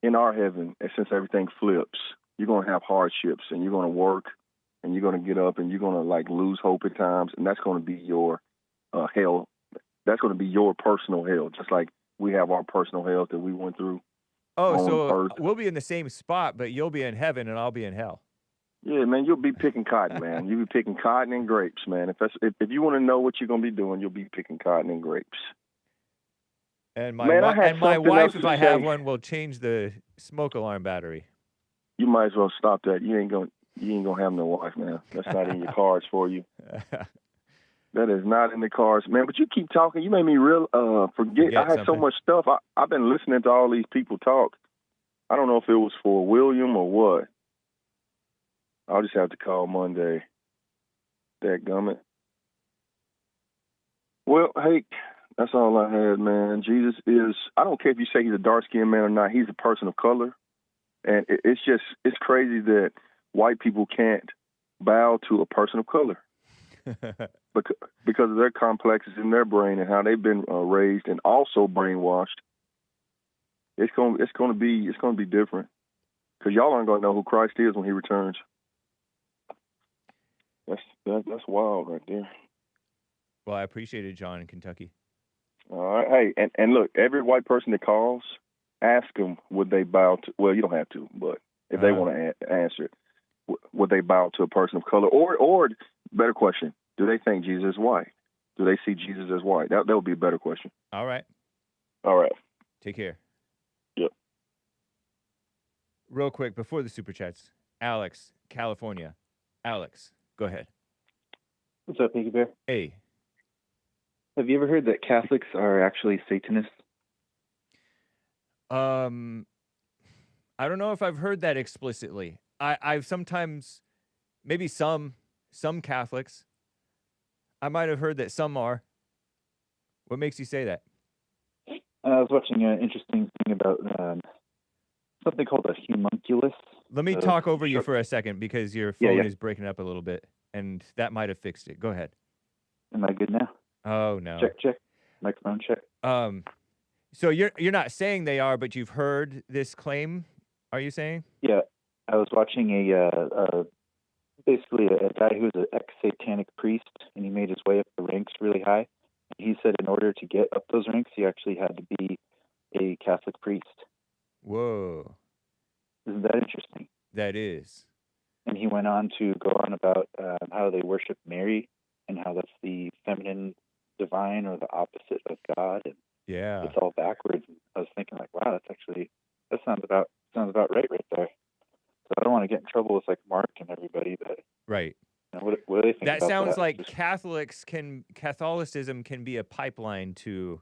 since everything flips, you're gonna have hardships, and you're gonna work, and you're gonna get up, and you're gonna lose hope at times, and that's gonna be your hell. That's gonna be your personal hell, just like we have our personal hell that we went through. Oh, so we'll be in the same spot, but you'll be in heaven and I'll be in hell. Yeah, man, you'll be picking cotton, man. You'll be picking cotton and grapes, man. If you want to know what you're gonna be doing, you'll be picking cotton and grapes. And my wife, if I have one, will change the smoke alarm battery. You might as well stop that. You ain't gonna have no wife, man. That's not in your cards for you. That is not in the cards, man. But you keep talking. You made me forget. I had so much stuff. I've been listening to all these people talk. I don't know if it was for William or what. I'll just have to call Monday. Dadgummit. Well, hey, That's all I had, man. Jesus is, I don't care if you say he's a dark-skinned man or not, he's a person of color. And it's crazy that white people can't bow to a person of color because of their complexes in their brain and how they've been raised and also brainwashed. It's going to be different because y'all aren't going to know who Christ is when he returns. That's wild right there. Well, I appreciate it, John in Kentucky. All right. Hey, and look, every white person that calls, ask them, would they bow to, well, you don't have to, but if they want to answer it, would they bow to a person of color? Or better question, do they think Jesus is white? Do they see Jesus as white? That would be a better question. All right. Take care. Yep. Real quick, before the Super Chats, Alex, California. Alex, go ahead. What's up, Pinky Bear? Hey. Have you ever heard that Catholics are actually Satanists? I don't know if I've heard that explicitly. I've sometimes, maybe some Catholics, I might have heard that some are. What makes you say that? I was watching an interesting thing about something called a homunculus. Let me talk over you for a second because your phone is breaking up a little bit, and that might have fixed it. Go ahead. Am I good now? Oh, no. Check. Microphone check. So you're not saying they are, but you've heard this claim, are you saying? Yeah. I was watching basically a guy who was an ex-satanic priest, and he made his way up the ranks really high. He said in order to get up those ranks, he actually had to be a Catholic priest. Whoa. Isn't that interesting? That is. And he went on to go on about how they worship Mary and how that's the feminine divine or the opposite of God. And yeah. It's all backwards. I was thinking like, wow, that sounds about right there. So I don't want to get in trouble with like Mark and everybody, but right. You know, what do they think that about sounds that? like Catholicism can be a pipeline to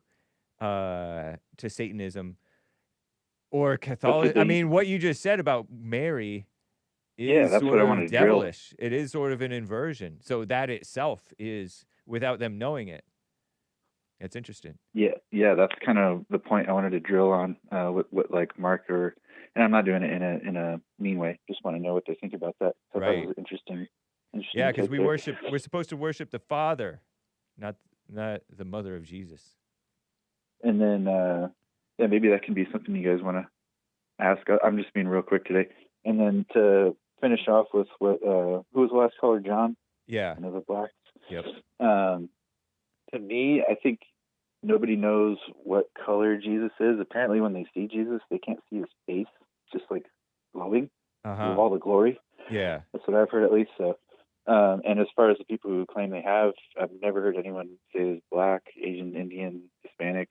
Satanism or Catholicism. I mean, what you just said about Mary is sort of devilish. It is sort of an inversion. So that itself is without them knowing it. It's interesting. Yeah, that's kind of the point I wanted to drill on with like Mark and I'm not doing it in a mean way. Just want to know what they think about that. So right. That was interesting. Yeah, because we're supposed to worship the Father, not the mother of Jesus. And then maybe that can be something you guys want to ask. I'm just being real quick today. And then to finish off with what who was the last caller, John? Yeah. Another Blacks. Yep. To me, I think nobody knows what color Jesus is. Apparently, when they see Jesus, they can't see his face, just like glowing with all the glory. Yeah. That's what I've heard at least. So, and as far as the people who claim they have, I've never heard anyone say he's black, Asian, Indian, Hispanic,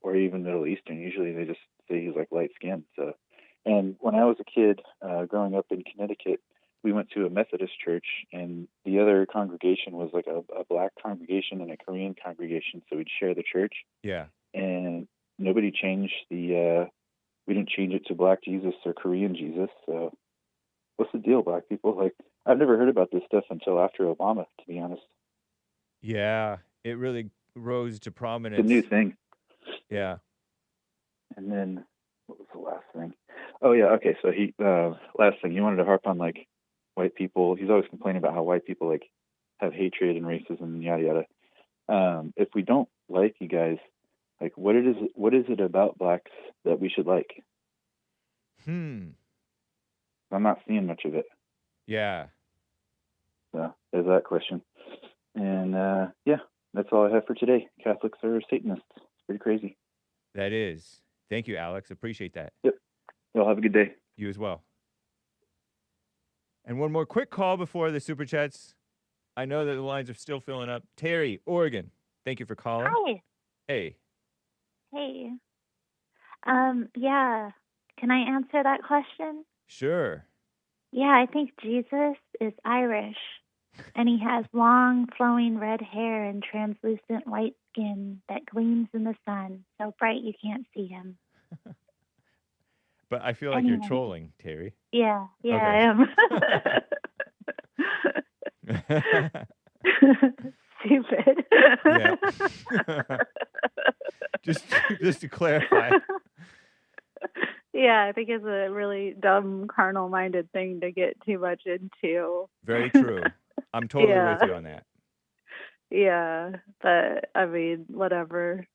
or even Middle Eastern. Usually they just say he's like light skinned. So, and when I was a kid, growing up in Connecticut, we went to a Methodist church, and the other congregation was like a black congregation and a Korean congregation. So we'd share the church. Yeah. And nobody changed we didn't change it to Black Jesus or Korean Jesus. So what's the deal, black people? Like, I've never heard about this stuff until after Obama, to be honest. Yeah, it really rose to prominence. It's a new thing. Yeah. And then, what was the last thing? Oh, yeah, okay, so last thing, he wanted to harp on, like, white people. He's always complaining about how white people, like, have hatred and racism and yada, yada. If we don't like you guys, like, what is it about blacks that we should like? I'm not seeing much of it. Yeah. So there's that question. And yeah, that's all I have for today. Catholics are Satanists. It's pretty crazy. That is. Thank you, Alex. Appreciate that. Yep. Y'all have a good day. You as well. And one more quick call before the Super Chats. I know that the lines are still filling up. Terri, Oregon. Thank you for calling. Hi. Hey. Hey. Yeah. Can I answer that question? Sure. Yeah, I think Jesus is Irish, and he has long, flowing red hair and translucent white skin that gleams in the sun, so bright you can't see him. But I feel like you're trolling, Terri. Yeah, okay. I am. Stupid. Yeah. just to clarify. Yeah, I think it's a really dumb, carnal-minded thing to get too much into. Very true. I'm totally with you on that. Yeah, but I mean, whatever.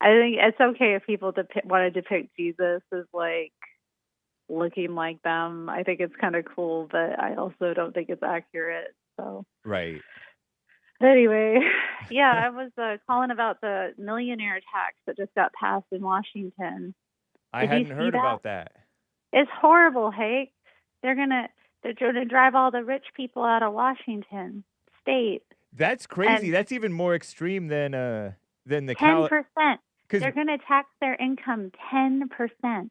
I think it's okay if people want to depict Jesus as like looking like them. I think it's kind of cool, but I also don't think it's accurate. So right. Anyway, yeah, I was calling about the millionaire tax that just got passed in Washington. I hadn't heard about that. It's horrible, Hake. They're gonna drive all the rich people out of Washington State. That's crazy. That's even more extreme than the 10%. They're gonna tax their income 10%.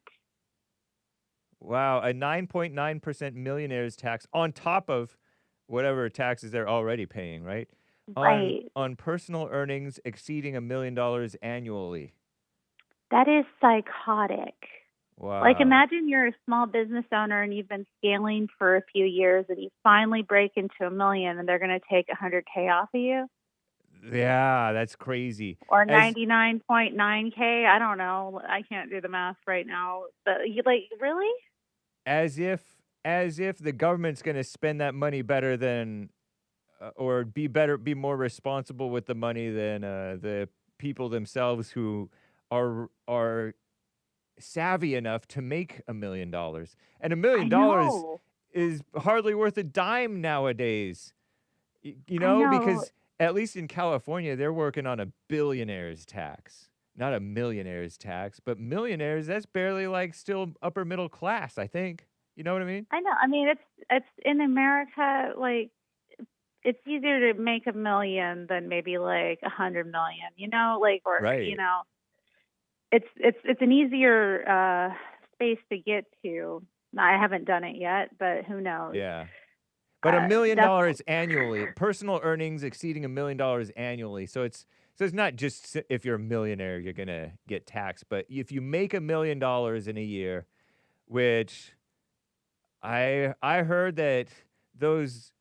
Wow, a 9.9% millionaires tax on top of whatever taxes they're already paying, right? Right. On personal earnings exceeding $1 million annually. That is psychotic. Wow. Like, imagine you're a small business owner and you've been scaling for a few years and you finally break into $1 million and they're going to take $100K off of you. Yeah, that's crazy. Or 99.9K. I don't know. I can't do the math right now. But like, really? As if the government's going to spend that money better than, or be more responsible with the money than the people themselves who are savvy enough to make $1 million. And $1 million is hardly worth a dime nowadays. You know, because at least in California, they're working on a billionaire's tax. Not a millionaire's tax, but millionaires, that's barely like still upper middle class, I think. You know what I mean? I know. I mean, it's in America, like, it's easier to make $1 million than maybe like 100 million, you know, like, or, right. You know, it's an easier space to get to. I haven't done it yet, but who knows? Yeah. But $1 million annually, personal earnings exceeding $1 million annually. So it's not just if you're a millionaire, you're going to get taxed. But if you make $1 million in a year, which I heard that those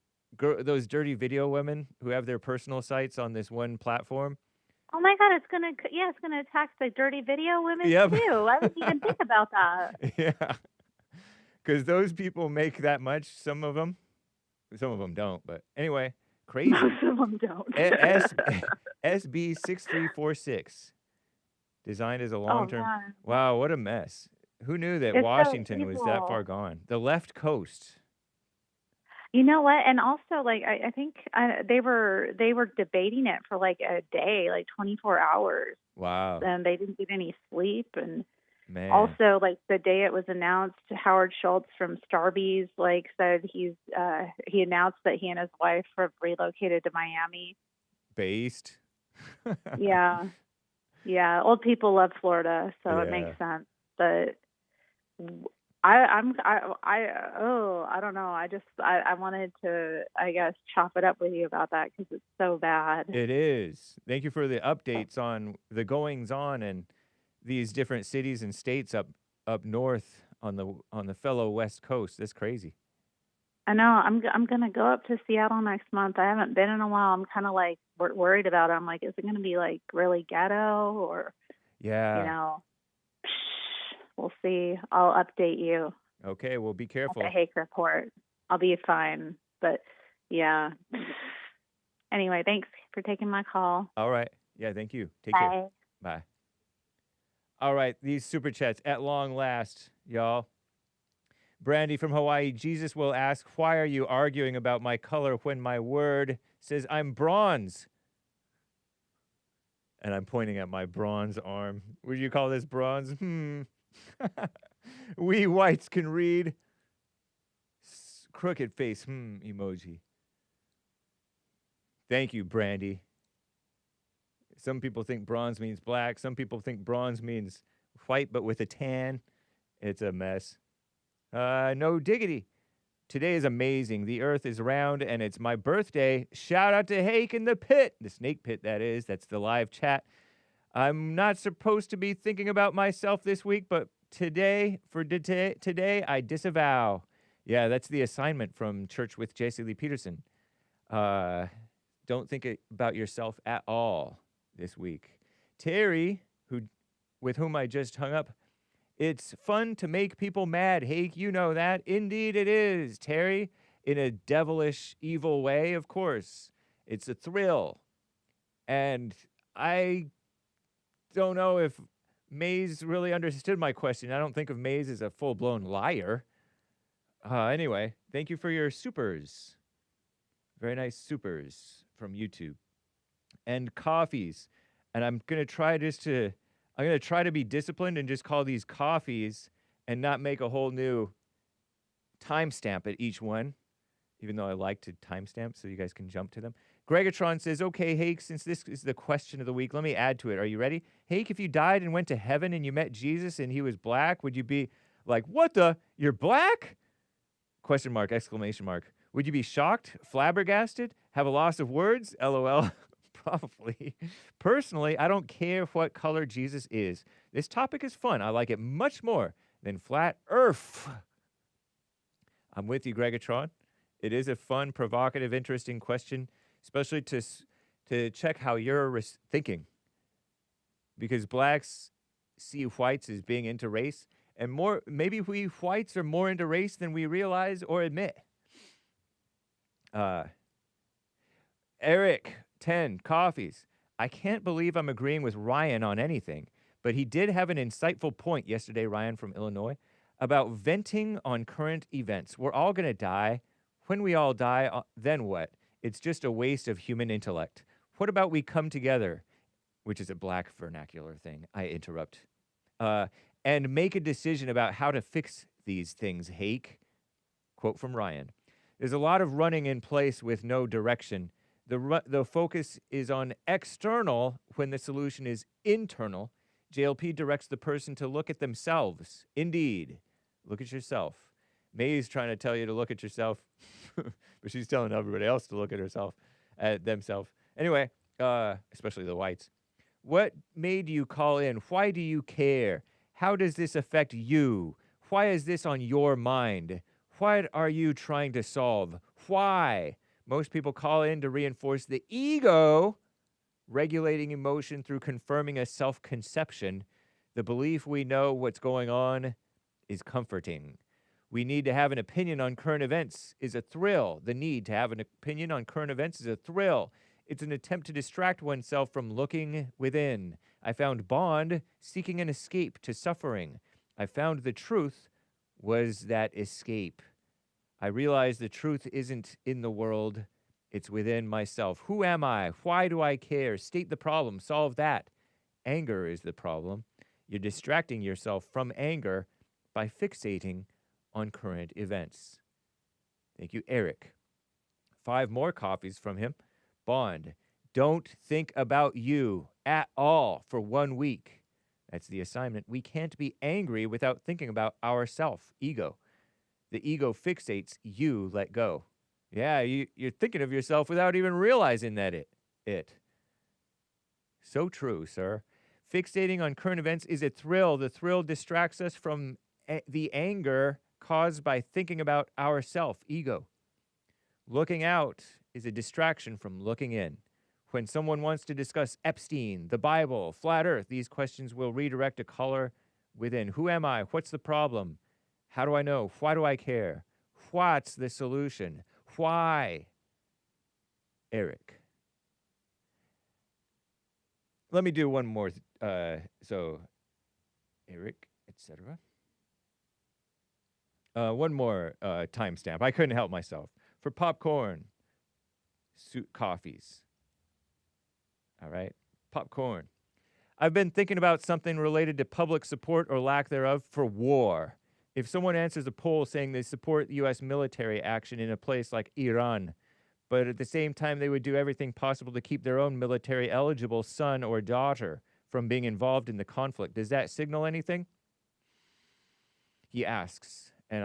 dirty video women who have their personal sites on this one platform. Oh my God, it's gonna tax the dirty video women too. I didn't even think about that. Yeah, because those people make that much. Some of them don't. But anyway, crazy. Most of them don't. SB 6346, designed as a long-term. Oh, wow, what a mess! Who knew that it's Washington was that far gone? The left coast. You know what? And also, like, I think they were debating it for like a day, like 24 hours. Wow. And they didn't get any sleep. And man. Also, like, the day it was announced, Howard Schultz from Starbucks, like, said he announced that he and his wife have relocated to Miami. Based. Yeah. Yeah. Old people love Florida, so it makes sense. But I don't know. I wanted to, I guess, chop it up with you about that because it's so bad. It is. Thank you for the updates on the goings on and these different cities and states up north on the fellow West Coast. That's crazy. I know. I'm gonna go up to Seattle next month. I haven't been in a while. I'm kind of like worried about it. I'm like, is it gonna be like really ghetto or? Yeah. You know. We'll see. I'll update you. Okay, well, be careful. The Hake report. I'll be fine. But, yeah. Anyway, thanks for taking my call. All right. Yeah, thank you. Take Bye. care. Bye. All right, these super chats at long last, y'all. Brandi from Hawaii. Jesus will ask, why are you arguing about my color when my word says I'm bronze? And I'm pointing at my bronze arm. Would you call this bronze? We whites can read. Crooked face, emoji. Thank you, Brandi. Some people think bronze means black. Some people think bronze means white, but with a tan. It's a mess. No diggity. Today is amazing. The earth is round, and it's my birthday. Shout out to Hake in the pit. The snake pit, that is. That's the live chat. I'm not supposed to be thinking about myself this week, but today, I disavow. Yeah, that's the assignment from Church with J.C. Lee Peterson. Don't think about yourself at all this week. Terri, with whom I just hung up. It's fun to make people mad, Hake. You know that. Indeed it is, Terri. In a devilish, evil way, of course. It's a thrill. And I don't know if Maze really understood my question. I don't think of Maze as a full-blown liar. Anyway, thank you for your supers. Very nice supers from YouTube. And coffees. And I'm going to try to be disciplined and just call these coffees and not make a whole new timestamp at each one, even though I like to timestamp so you guys can jump to them. Greggatron says, okay, Hake, since this is the question of the week, let me add to it. Are you ready? Hake, if you died and went to heaven and you met Jesus and he was black, would you be like, what the? You're black? Question mark, exclamation mark. Would you be shocked, flabbergasted, have a loss of words? LOL. Probably. Personally, I don't care what color Jesus is. This topic is fun. I like it much more than flat earth. I'm with you, Greggatron. It is a fun, provocative, interesting question, especially to check how you're thinking. Because blacks see whites as being into race, and maybe we whites are more into race than we realize or admit. Eric, 10 coffees. I can't believe I'm agreeing with Ryan on anything, but he did have an insightful point yesterday, Ryan from Illinois, about venting on current events. We're all going to die. When we all die, then what? It's just a waste of human intellect. What about we come together, which is a black vernacular thing, I interrupt, and make a decision about how to fix these things, Hake? Quote from Ryan. There's a lot of running in place with no direction. The focus is on external when the solution is internal. JLP directs the person to look at themselves. Indeed. Look at yourself. May's trying to tell you to look at yourself, but she's telling everybody else to look at themselves. Anyway, especially the whites. What made you call in? Why do you care? How does this affect you? Why is this on your mind? What are you trying to solve? Why? Most people call in to reinforce the ego, regulating emotion through confirming a self-conception. The belief we know what's going on is comforting. We need to have an opinion on current events is a thrill. The need to have an opinion on current events is a thrill. It's an attempt to distract oneself from looking within. I found Bond seeking an escape to suffering. I found the truth was that escape. I realized the truth isn't in the world, it's within myself. Who am I? Why do I care? State the problem, solve that. Anger is the problem. You're distracting yourself from anger by fixating on current events. Thank you, Eric. 5 more coffees from him. Bond, don't think about you at all for 1 week. That's the assignment. We can't be angry without thinking about ourself, ego. The ego fixates, you let go. Yeah, you're thinking of yourself without even realizing that it. So true, sir. Fixating on current events is a thrill. The thrill distracts us from the anger caused by thinking about ourself, ego. Looking out is a distraction from looking in. When someone wants to discuss Epstein, the Bible, flat earth, these questions will redirect a caller within. Who am I? What's the problem? How do I know? Why do I care? What's the solution? Why? Eric. Let me do one more. So, Eric, etc. One more timestamp. I couldn't help myself. For popcorn, coffees. All right, popcorn. I've been thinking about something related to public support or lack thereof for war. If someone answers a poll saying they support U.S. military action in a place like Iran, but at the same time they would do everything possible to keep their own military-eligible son or daughter from being involved in the conflict, does that signal anything? He asks, and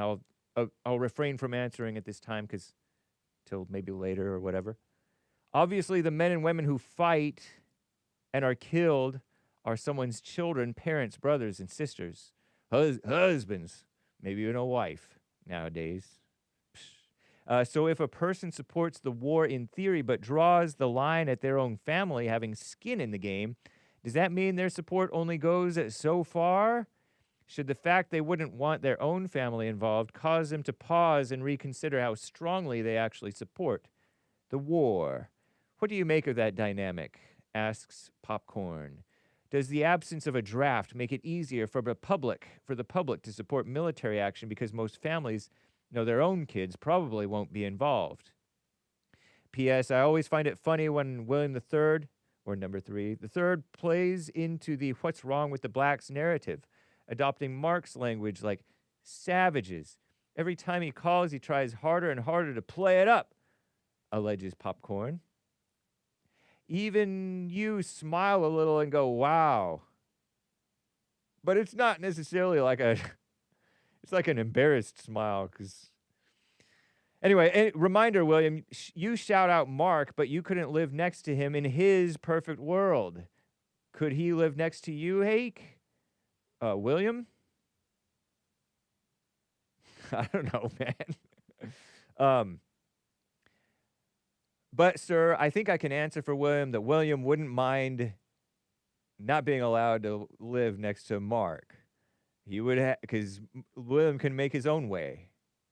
I'll refrain from answering at this time till maybe later or whatever. Obviously, the men and women who fight and are killed are someone's children, parents, brothers, and sisters, husbands, maybe even a wife nowadays. So if a person supports the war in theory but draws the line at their own family having skin in the game, Does that mean their support only goes so far? Should the fact they wouldn't want their own family involved cause them to pause and reconsider how strongly they actually support the war? What do you make of that dynamic? Asks Popcorn. Does the absence of a draft make it easier for the public to support military action because most families know their own kids probably won't be involved? P.S. I always find it funny when William III, or number 3, the third plays into the what's wrong with the blacks narrative, adopting Mark's language like savages. Every time he calls, he tries harder and harder to play it up, alleges Popcorn. Even you smile a little and go, wow. But it's not necessarily like it's like an embarrassed smile. Anyway, reminder, William, you shout out Mark, but you couldn't live next to him in his perfect world. Could he live next to you, Hake? William? I don't know, man. But, sir, I think I can answer for William that William wouldn't mind not being allowed to live next to Mark. He would, because William can make his own way.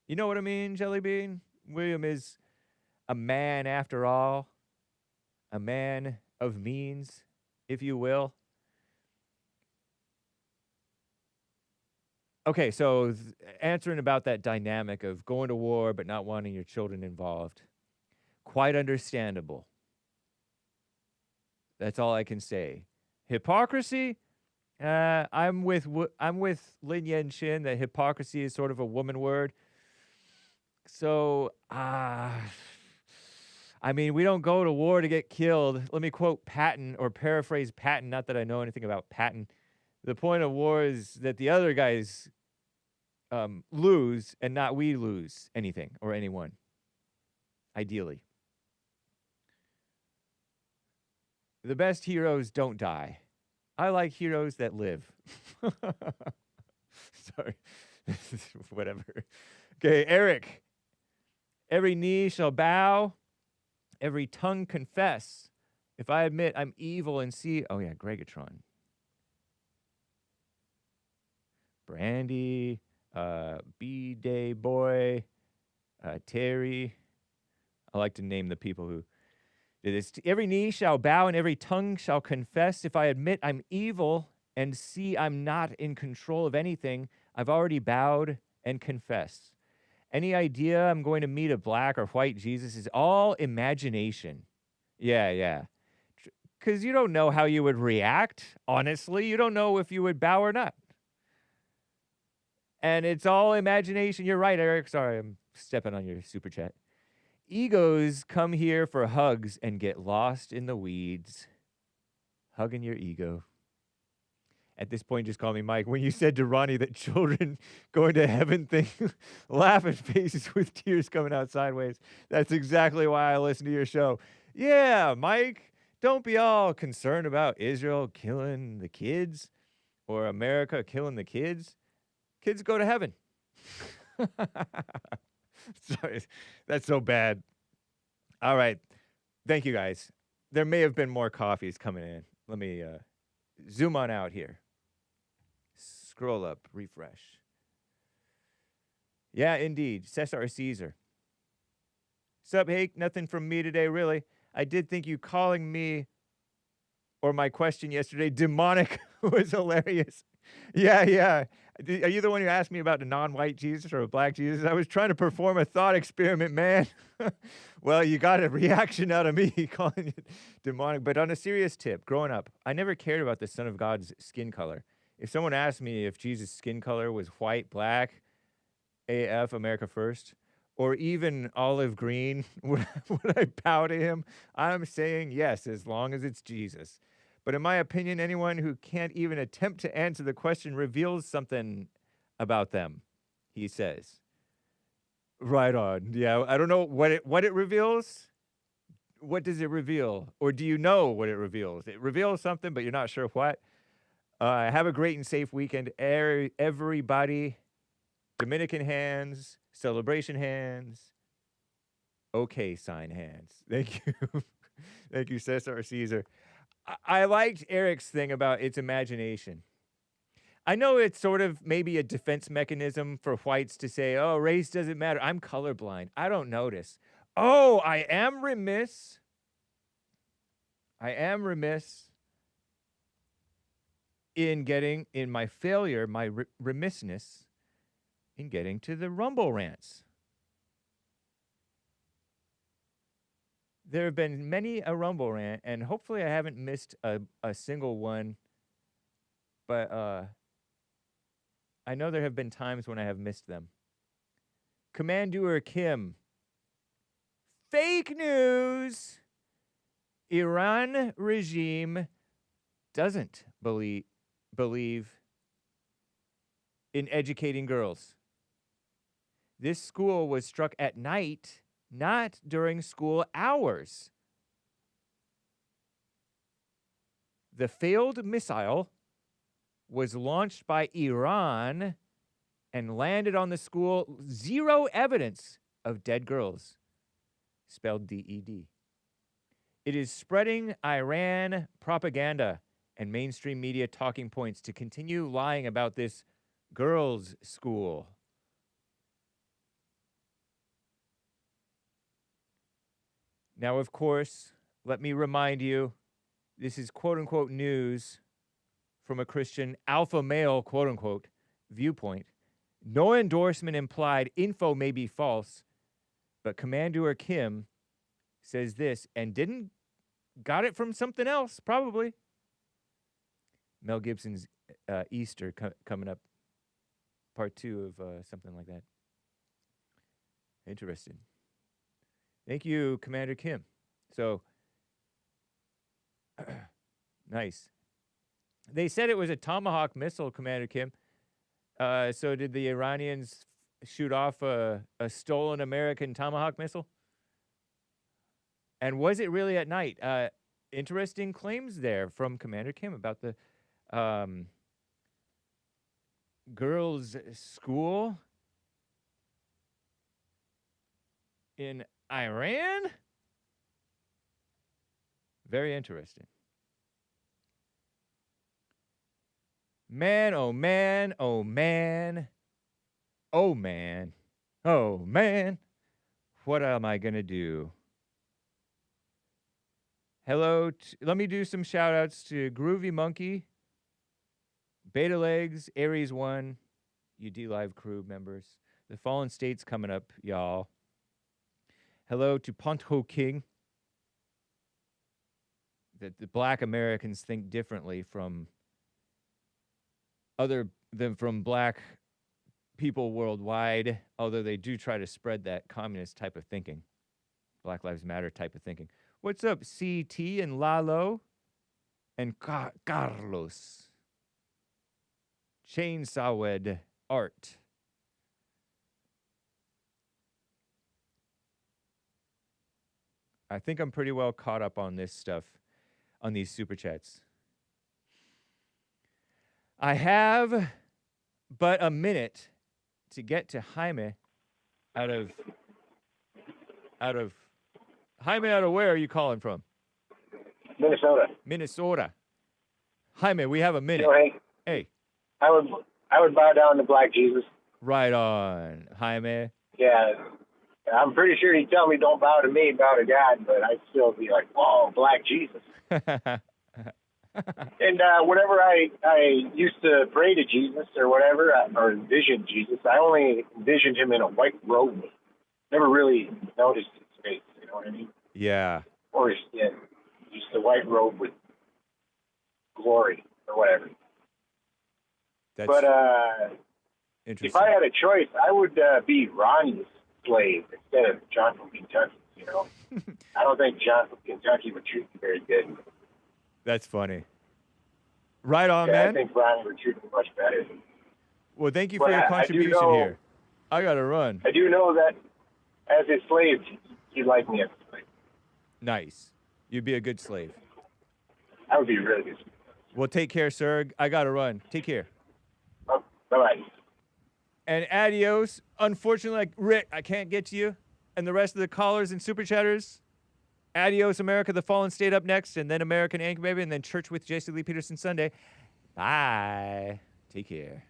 You know what I mean, Jelly Bean? William is a man after all, a man of means, if you will. Okay, so answering about that dynamic of going to war but not wanting your children involved. Quite understandable. That's all I can say. Hypocrisy? I'm with Lin Yen Chin that hypocrisy is sort of a woman word. So, I mean, we don't go to war to get killed. Let me quote Patton or paraphrase Patton, not that I know anything about Patton. The point of war is that the other guys lose and not we lose anything or anyone, ideally. The best heroes don't die. I like heroes that live. Sorry. Whatever. Okay, Eric. Every knee shall bow, every tongue confess. If I admit I'm evil and see... Oh, yeah, Greggatron. Brandi, B-Day Boy, Terri. I like to name the people who... Every knee shall bow and every tongue shall confess. If I admit I'm evil and see I'm not in control of anything, I've already bowed and confessed. Any idea I'm going to meet a black or white Jesus is all imagination. Yeah. Because you don't know how you would react, honestly. You don't know if you would bow or not. And it's all imagination. You're right, Eric. Sorry, I'm stepping on your super chat. Egos come here for hugs and get lost in the weeds. Hugging your ego. At this point, just call me Mike. When you said to Ronnie that children going to heaven thing, laughing faces with tears coming out sideways, that's exactly why I listen to your show. Yeah, Mike, don't be all concerned about Israel killing the kids or America killing the kids. Kids go to heaven. Sorry, that's so bad. All right. Thank you, guys. There may have been more coffees coming in. Let me zoom on out here. Scroll up, refresh. Yeah, indeed. Cesar. Sup, Hake? Nothing from me today, really. I did think you calling me or my question yesterday demonic was hilarious. Yeah. Are you the one who asked me about the non-white Jesus or a black Jesus? I was trying to perform a thought experiment, man. Well, you got a reaction out of me calling it demonic. But on a serious tip, growing up, I never cared about the Son of God's skin color. If someone asked me if Jesus' skin color was white, black, AF, America first, or even olive green, would I bow to him? I'm saying yes, as long as it's Jesus. But in my opinion, anyone who can't even attempt to answer the question reveals something about them, he says. Right on. Yeah, I don't know what it reveals. What does it reveal? Or do you know what it reveals? It reveals something, but you're not sure what. Have a great and safe weekend, everybody. Dominican hands, celebration hands, okay sign hands. Thank you. Thank you, Cesar. I liked Eric's thing about its imagination. I know it's sort of maybe a defense mechanism for whites to say, oh, race doesn't matter. I'm colorblind. I don't notice. Oh, I am remiss. In my failure, my remissness in getting to the Rumble rants. There have been many a Rumble rant, and hopefully I haven't missed a single one. But I know there have been times when I have missed them. Commander Kim. Fake news. Iran regime doesn't believe in educating girls. This school was struck at night, not during school hours. The failed missile was launched by Iran and landed on the school. Zero evidence of dead girls, spelled D-E-D. It is spreading Iran propaganda and mainstream media talking points to continue lying about this girls' school. Now, of course, let me remind you, this is quote-unquote news from a Christian alpha male, quote-unquote, viewpoint. No endorsement implied. Info may be false, but Commander Kim says this, and got it from something else, probably. Mel Gibson's Easter coming up, part 2 of something like that. Interesting. Thank you, Commander Kim. So, nice. They said it was a Tomahawk missile, Commander Kim. So did the Iranians shoot off a stolen American Tomahawk missile? And was it really at night? Interesting claims there from Commander Kim about the girls' school in Iran? Very interesting. Man, oh man, oh man, oh man, oh man, what am I gonna do? Hello, let me do some shout outs to Groovy Monkey, Beta Legs, Aries 1, you D-Live crew members. The Fallen State's coming up, y'all. Hello to Ponto King. That the black Americans think differently from black people worldwide, although they do try to spread that communist type of thinking, Black Lives Matter type of thinking. What's up, CT and Lalo and Carlos? Chainsawed Art. I think I'm pretty well caught up on this stuff, on these super chats. I have but a minute to get to Jaime out of Jaime, out of where are you calling from? Minnesota. Jaime, we have a minute. Hey. I would bow down to Black Jesus. Right on, Jaime. Yeah. I'm pretty sure he'd tell me don't bow to me, bow to God, but I'd still be like, whoa, Black Jesus. And whenever I used to pray to Jesus or whatever, or envision Jesus, I only envisioned him in a white robe. Never really noticed his face, you know what I mean? Yeah. Or his skin. Just a white robe with glory or whatever. But if I had a choice, I would be Ronnie's slave instead of John from Kentucky, you know? I don't think John from Kentucky would treat me very good. That's funny. Right on, man. I think Ronnie would treat me much better. Well, thank you for your contribution here. I got to run. I do know that as his slave, he'd like me as a slave. Nice. You'd be a good slave. I would be really good. Well, take care, sir. I got to run. Take care. Oh, bye-bye. And adios. Unfortunately, Rick, I can't get to you. And the rest of the callers and super chatters, Adios, America, the Fallen State up next, and then American Anchor Baby, and then Church with J.C. Lee Peterson Sunday. Bye. Take care.